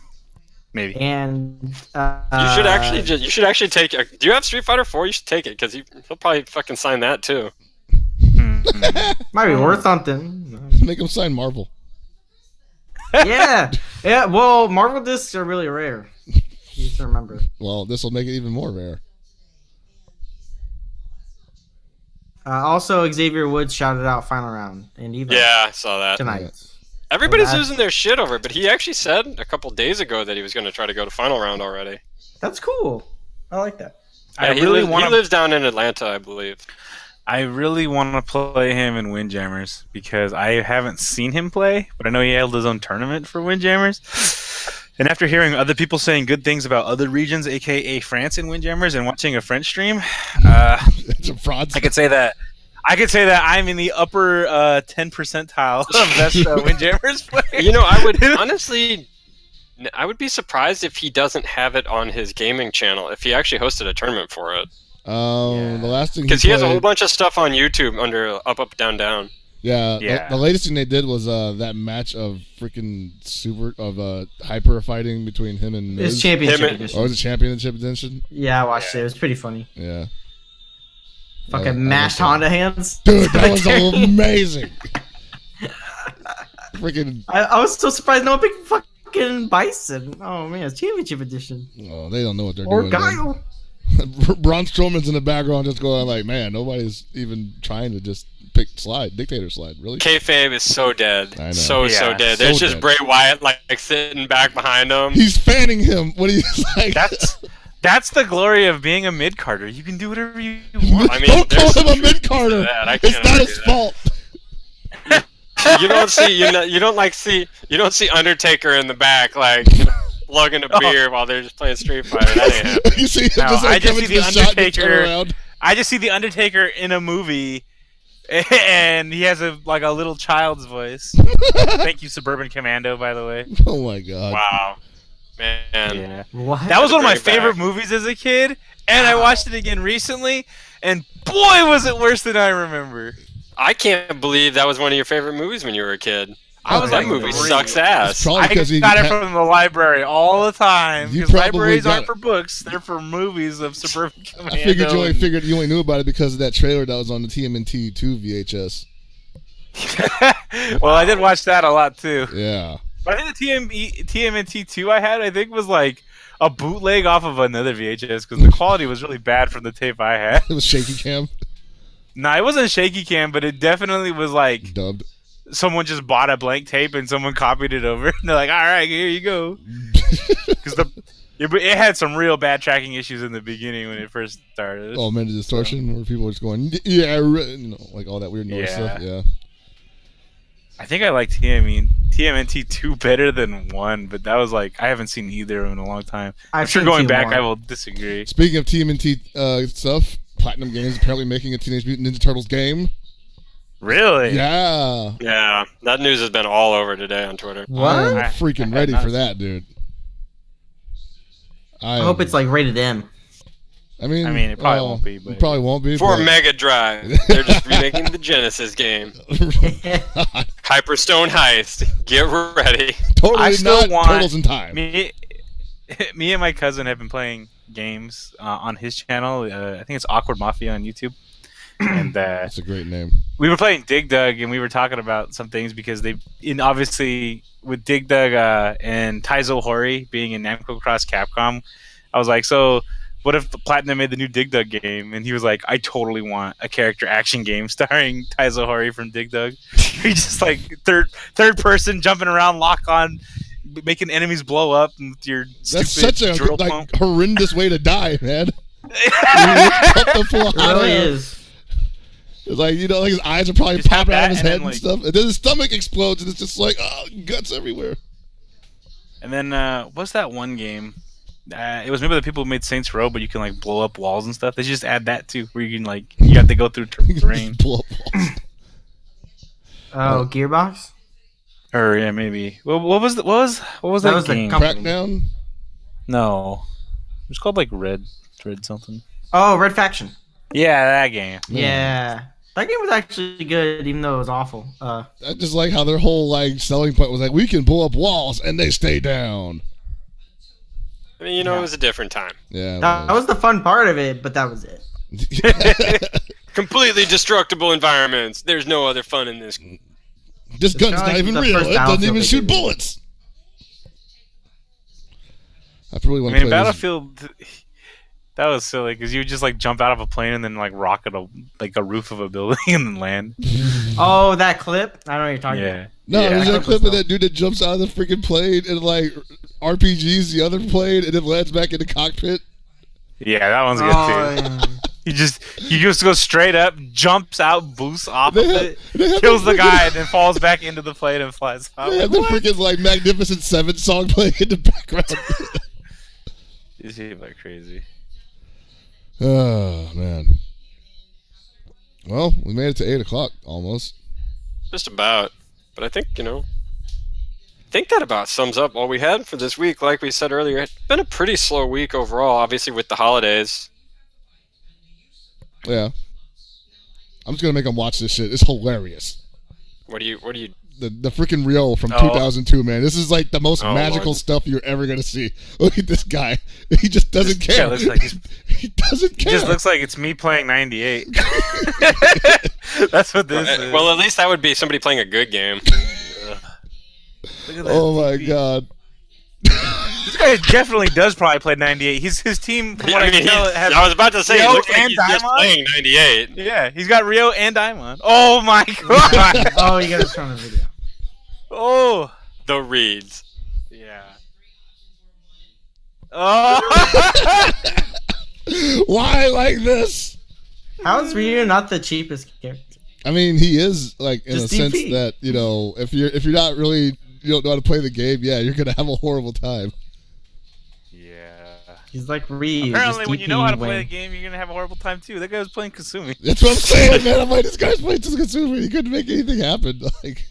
Maybe.
And
You should actually take it. Do you have Street Fighter 4? You should take it because he'll probably fucking sign that too.
might be worth something.
Make him sign Marvel.
yeah. Well, Marvel discs are really rare. You should remember.
Well, this will make it even more rare.
Also, Xavier Woods shouted out final round and even
Yeah, I saw that.
tonight.
Yeah.
Everybody's
Well,
losing their shit over it, but he actually said a couple days ago that he was going to try to go to final round already.
That's cool. I like that.
I
Yeah, he
really
lives,
want
he
to.
lives down in Atlanta, I believe.
I really want to play him in Windjammers because I haven't seen him play, but I know he held his own tournament for Windjammers. And after hearing other people saying good things about other regions, aka France in Windjammers, and watching a French stream,
It's a fraud.
I could say that I'm in the upper 10 percentile of best Windjammers players.
You know, I would honestly, I would be surprised if he doesn't have it on his gaming channel, if he actually hosted a tournament for it.
The last thing
Because he has a whole
played-
bunch of stuff on YouTube under Up, Up, Down, Down.
Yeah,
Yeah.
The latest thing they did was that match of freaking hyper fighting between him and Miz.
It's championship
Him and-
edition.
Or was it championship edition?
Yeah, I watched it. It was pretty funny.
Yeah.
Fucking
I
mashed
like
Honda hands.
Dude, that was amazing. Freaking.
I was so surprised no one picked fucking Bison. Oh man, it's championship edition.
Oh, they don't know what they're
Or
doing. man.
Guile.
Braun Strowman's in the background just going like, man, nobody's even trying to just pick Dictator Slide. Really?
Kayfabe is so dead.
I know.
So
Yeah,
dead.
so
There's just
dead.
Bray Wyatt like sitting back behind him.
He's fanning him. What he's like.
That's the glory of being a mid carder. You can do whatever you want.
I mean,
Don't call
there's
him a
some truth
mid carder.
to that. I
It's
can't
not
argue
his
that.
fault.
You don't see Undertaker in the back like lugging a beer while they're just playing Street Fighter. That ain't happening.
You see him
No,
just like
I just
coming
see
to
the
the shot and just turn
Undertaker-
around.
I just see the Undertaker in a movie, and he has a little child's voice. Thank you, Suburban Commando, by the way.
Oh my god.
Wow, man.
Yeah.
What?
That was one of my
Bring it back.
favorite movies as a kid, and I watched it again recently, and boy, was it worse than I remember.
I can't believe that was one of your favorite movies when you were a kid.
I was
That
like
movie
3.
sucks
It's
ass.
probably
I
because he
got it
had-
from the library all the time
You
because
probably
libraries
got
aren't
it.
for books; they're for movies of Suburban Commando.
I figured you
and-
only knew about it because of that trailer that was on the TMNT 2 VHS.
Well, I did watch that a lot too.
Yeah.
But I think the TMNT 2 I had, I think, was like a bootleg off of another VHS because the quality was really bad from the tape I had.
It was shaky cam
No, it wasn't shaky cam, but it definitely was like
dubbed.
someone just bought a blank tape and someone copied it over. And they're like, all right, here you go. Because it had some real bad tracking issues in the beginning when it first started.
Oh man, the distortion where people were just going, yeah, like all that weird noise stuff. Yeah.
I think I like TMNT 2 better than 1, but that was like, I haven't seen either in a long time. I'm sure going back, I will disagree.
Speaking of TMNT stuff, Platinum Games apparently making a Teenage Mutant Ninja Turtles game.
Really?
Yeah.
Yeah, that news has been all over today on Twitter.
What? I'm freaking ready for that, dude.
I hope it's like rated M.
I mean,
it probably won't be. But...
It probably won't be.
For Mega Drive. They're just remaking the Genesis game. Hyperstone Heist. Get ready.
Totally not Turtles in Time.
Me and my cousin have been playing games on his channel. I think it's Awkward Mafia on YouTube. And
that's a great name.
We were playing Dig Dug, and we were talking about some things because obviously with Dig Dug and Taizo Hori being in Namco Cross Capcom, I was like, so what if Platinum made the new Dig Dug game? And he was like, I totally want a character action game starring Taizo Hori from Dig Dug. He just like third person jumping around, lock on, making enemies blow up with your
That's
stupid
such a
drill pump.
Horrendous way to die, man. It
really is.
It's like, like his eyes are probably
Just
popping out of his head
then,
and stuff. And then his stomach explodes and it's just like, guts everywhere.
And then, what's that one game? It was maybe the people who made Saints Row, but you can like blow up walls and stuff. They should just add that too, where you can like, you have to go through terrain.
Blow up walls.
Gearbox?
Or yeah, maybe. What was that game?
Crackdown?
No. It was called like Red something.
Oh, Red Faction.
Yeah, that game.
Yeah. That game was actually good, even though it was awful.
I just like how their whole like selling point was like, we can blow up walls and they stay down.
I mean, it was a different time.
Yeah,
that was the fun part of it, but that was it.
Completely destructible environments. There's no other fun in this.
This gun's not even real. It doesn't even shoot bullets. I really want to play
Battlefield. That was silly because you would just like jump out of a plane and then like rocket a roof of a building and then land.
Oh, that clip! I don't know what you're talking about.
No, there's that clip of that dude that jumps out of the freaking plane and like RPGs the other plane and then lands back in the cockpit.
Yeah, that one's good too. Yeah. He just goes straight up, jumps out, boosts off of it, kills the guy, and then falls back into the plane and flies off.
They have the freaking like Magnificent Seven song playing in the background.
You seem like crazy.
Oh man. Well, we made it to 8 o'clock almost.
Just about. But I think, I think that about sums up all we had for this week. Like we said earlier, it's been a pretty slow week overall, obviously with the holidays.
Yeah. I'm just gonna make them watch this shit. It's hilarious.
What do you
The freaking Ryo from 2002, man. This is like the most magical stuff you're ever gonna see. Look at this guy. He just doesn't care.
Looks like
he doesn't care.
He just looks like it's me playing 98. That's what this is.
Well, at least that would be somebody playing a good game.
Oh my god.
This guy definitely does probably play 98. His team.
I was about to say,
Ryo
it looks like
and
he's just
Daimon?
playing 98.
Yeah, he's got Ryo and Daimon. Oh my god.
Oh, you gotta show him the video.
Oh,
The Reeds.
yeah. Oh.
Why like this?
How is Ryu not the cheapest character?
I mean, he is like in
Just
a sense
DP.
that if you're not really you don't know how to play the game, yeah, you're gonna have a horrible time.
Yeah.
He's like Ryu.
Apparently,
just
when you know how to
DP
play the
win.
game, you're gonna have a horrible time too. That guy was playing Kasumi.
That's what I'm saying, man. I'm like, this guy's playing Tsukatsume. He couldn't make anything happen. Like,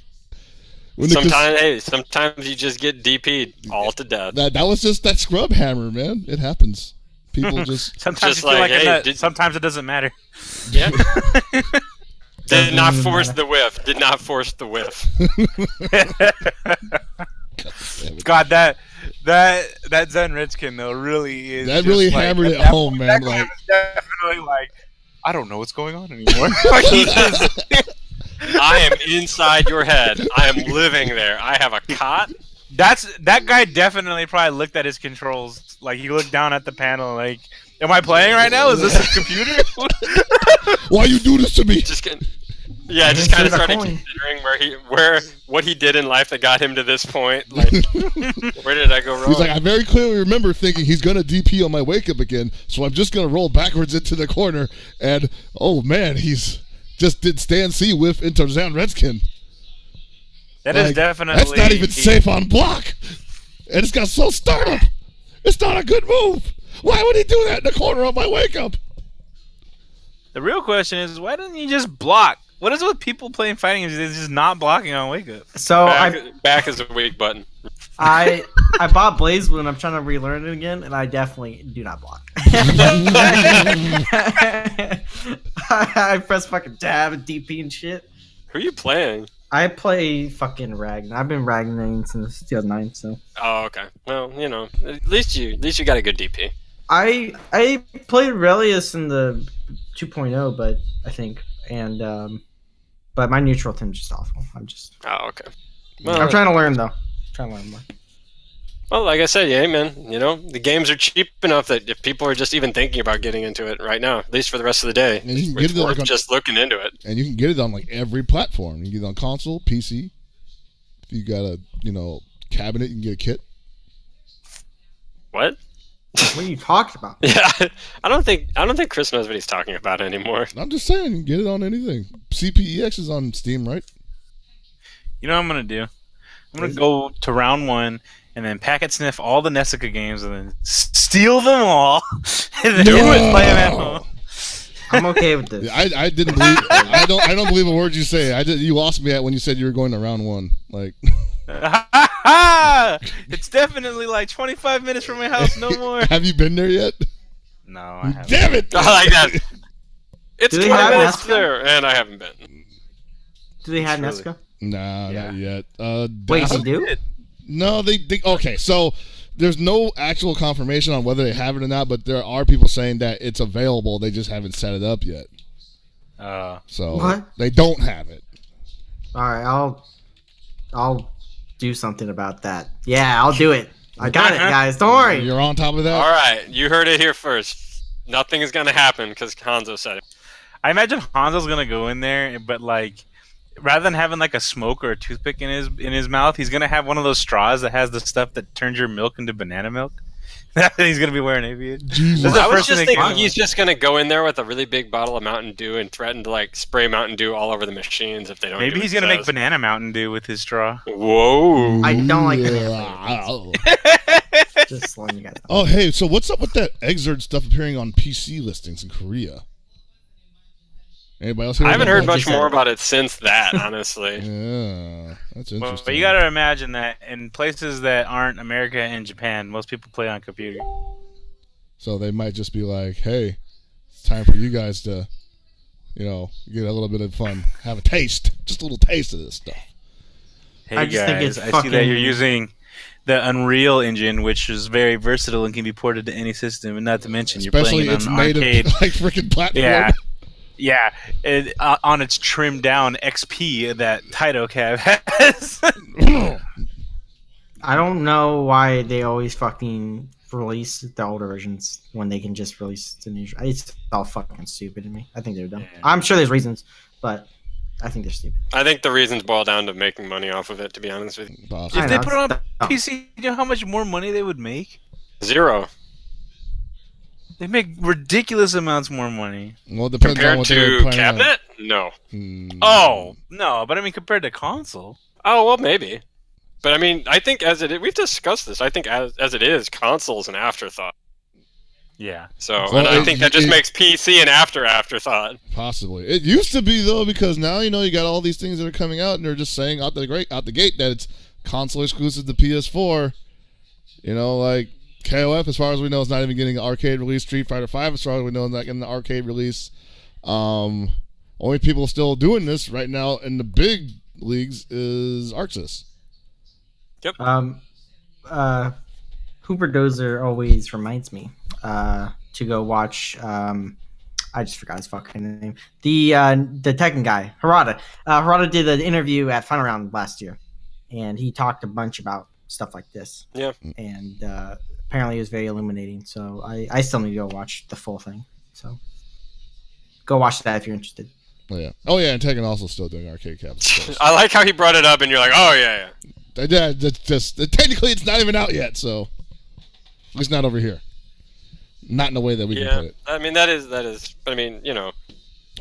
Sometimes you just get DP'd all to death.
that was just that scrub hammer, man. It happens. People just
Sometimes
Just
you feel
like,
like a
hey,
nut. Sometimes it doesn't matter.
Yeah. Did not
even
force
matter.
the whiff. Did not force the whiff.
God, that Zen Richkin though really is.
that
just
really
like,
hammered
at
it
that
home,
point,
man.
that guy
Like,
was definitely like, I don't know what's going on anymore. Like, he just-
I am inside your head. I am living there. I have a cot.
that guy definitely probably looked at his controls. Like he looked down at the panel. Like, am I playing right now? Is this a computer?
why you do this to me?
Just getting. Yeah, just kind of started considering what he did in life that got him to this point. Like, where did I go wrong?
He's like, I very clearly remember thinking he's gonna DP on my wake up again, so I'm just gonna roll backwards into the corner, and oh man, he's just did Stan C whiff into Zan Redskin.
That is definitely.
That's not even safe on block, and it's got slow startup. It's not a good move. Why would he do that in the corner of my wake up?
The real question is, why didn't you just block? What is it with people playing fighting games? They're just not blocking on wake up.
So
back is a weak button.
I bought Blaze when I'm trying to relearn it again, and I definitely do not block. I press fucking tab and DP and shit.
Who are you playing?
I play fucking Ragnar. I've been Ragnaring since 2009. So.
Oh, okay. Well, at least you got a good DP.
I played Relius in the 2.0, but I think, and but my neutral team's just awful.
Oh, okay. Well,
I'm trying to learn though. Trying to learn more.
Well, like I said, yeah, man. The games are cheap enough that if people are just even thinking about getting into it right now, at least for the rest of the day,
and you can get it
just looking into it.
And you can get it on like every platform. You can get it on console, PC. If you got a cabinet, you can get a kit.
What?
What are you talking about?
Yeah, I don't think Chris knows what he's talking about anymore.
I'm just saying, you can get it on anything. CPEX is on Steam, right?
You know what I'm gonna do? I'm gonna go to round 1 and then packet sniff all the Nessica games and then steal them all and then play them at home.
I'm okay with this.
I didn't believe. I don't believe a word you say. You lost me at when you said you were going to round 1. Like.
It's definitely like 25 minutes from my house, no more.
Have you been there yet?
No, I haven't.
Damn it!
I like that. It's 20 minutes
Nesca?
there, and I haven't been.
Do they have Nesca?
Nah, not yet.
Wait, they do?
No, they okay. So there's no actual confirmation on whether they have it or not, but there are people saying that it's available. They just haven't set it up yet. So
what?
They don't have it.
All right, I'll do something about that. Yeah, I'll do it. I got it, guys. Don't worry.
You're on top of that?
All right, you heard it here first. Nothing is going to happen because Hanzo said it.
I imagine Hanzo's going to go in there, but like, rather than having like a smoke or a toothpick in his mouth, he's going to have one of those straws that has the stuff that turns your milk into banana milk. He's going to be wearing aviation.
Jesus.
I was just thinking he's just going to go in there with a really big bottle of Mountain Dew and threaten to like spray Mountain Dew all over the machines if they don't.
Maybe he's going to make banana Mountain Dew with his straw.
Whoa!
I don't like banana. Just slowing you guys down.
Oh, hey, so what's up with that Exerd stuff appearing on PC listings in Korea? Anybody else hear
I haven't
about
heard
that?
much more about it since that, honestly.
Yeah, that's interesting.
But you got to imagine that in places that aren't America and Japan, most people play on computer.
So they might just be like, hey, it's time for you guys to, get a little bit of fun. Have a taste. Just a little taste of this stuff.
Hey
I just think
guys,
it's
I see that you're using the Unreal Engine, which is very versatile and can be ported to any system, and not to mention
Especially
you're
its
playing it on
native,
arcade.
like, freaking platform.
Yeah. Yeah, on its trimmed down XP that Taito Cab has.
I don't know why they always fucking release the older versions when they can just release the new. It's all fucking stupid to me. I think they're dumb.
Yeah.
I'm sure there's reasons, but I think they're stupid.
I think the reasons boil down to making money off of it, to be honest with you.
Possibly.
If
I
they
know,
put it on
it's dumb.
PC, you know how much more money they would make?
0.
They make ridiculous amounts more money.
Well, it depends on
Compared
what they're
to
planning on.
cabinet? No.
Oh, no, but I mean compared to console.
Oh, well, maybe. But I mean, I think we've discussed this. I think as it is, console's an afterthought.
Yeah.
So,
Well,
and I think that just makes PC an afterthought.
Possibly. It used to be, though, because now, you got all these things that are coming out, and they're just saying out the gate that it's console exclusive to PS4. Like KOF, as far as we know, is not even getting an arcade release. Street Fighter V, as far as we know, is not getting an arcade release. Only people still doing this right now in the big leagues is Arxis.
Yep.
Hooper Dozer always reminds me to go watch. I just forgot his fucking name. The Tekken guy, Harada. Harada did an interview at Final Round last year, and he talked a bunch about stuff like this.
Yeah.
And apparently it was very illuminating. So I still need to go watch the full thing. So go watch that if you're interested.
Oh yeah, and Tekken also still doing arcade cabs.
I like how he brought it up, and you're like, oh yeah.
Yeah, just technically it's not even out yet, so at least not over here. Not in a way that we can put it.
I mean that is. But I mean,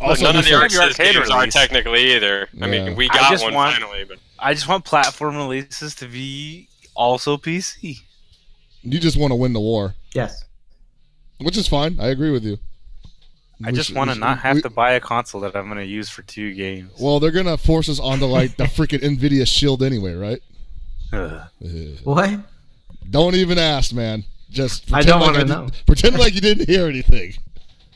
Also,
none of the
arcade
games are
release.
technically either. I mean, we got one finally, but
I just want platform releases to be also PC.
You just want to win the war,
Yes.
which is fine. I agree with you.
I just want to not have to buy a console that I'm going to use for 2 games.
Well, they're gonna force us onto like the freaking Nvidia Shield anyway, right?
What?
Don't even ask, man. Just
I
pretend
don't
like
want to know.
Pretend like you didn't hear anything.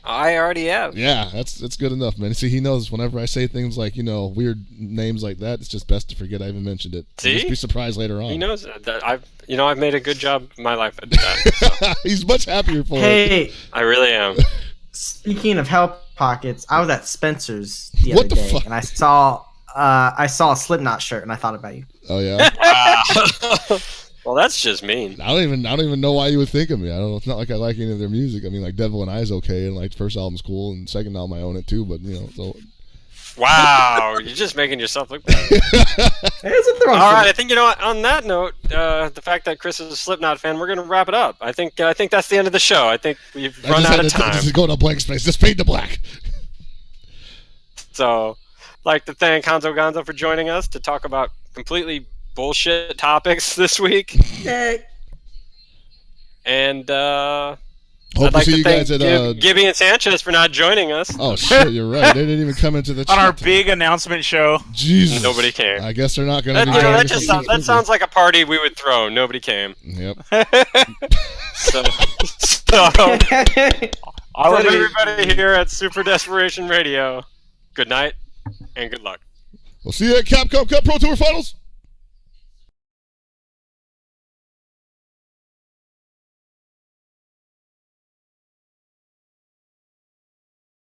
I already have.
Yeah, that's good enough, man. See, he knows whenever I say things like weird names like that, it's just best to forget I even mentioned it.
See?
Just be surprised later on.
He knows that I've made a good job in my life at that. So.
He's much happier for it.
Hey,
I really am.
speaking of help pockets, I was at Spencer's the
What
other
the
day,
fuck?
and I saw a Slipknot shirt, and I thought about you.
Oh yeah.
Well, that's just mean.
I don't even know why you would think of me. I don't know. It's not like I like any of their music. I mean, like Devil and I's okay, and like first album's cool, and second album I own it too. But so.
Wow, you're just making yourself look bad.
There's a throw.
All right, I think what, on that note, the fact that Chris is a Slipknot fan, we're gonna wrap it up. I think that's the end of the show. I think we've run out of time.
Just go to blank space. Just fade to black.
So, like to thank Hanzo Gonzo for joining us to talk about completely bullshit topics this week. And
Hope
I'd like
to see
to
you
thank
guys at.
Gibby and Sanchez for not joining us.
Oh shit, you're right. They didn't even come into the
On our
chat.
big announcement show.
Jesus.
Nobody came.
I guess they're not going to
That,
be. there
that
because
just that sounds like a party we would throw. Nobody came.
Yep.
So
All
from
of it-
everybody here at Super Desperation Radio, good night and good luck.
We'll see you at Capcom Cup Pro Tour Finals.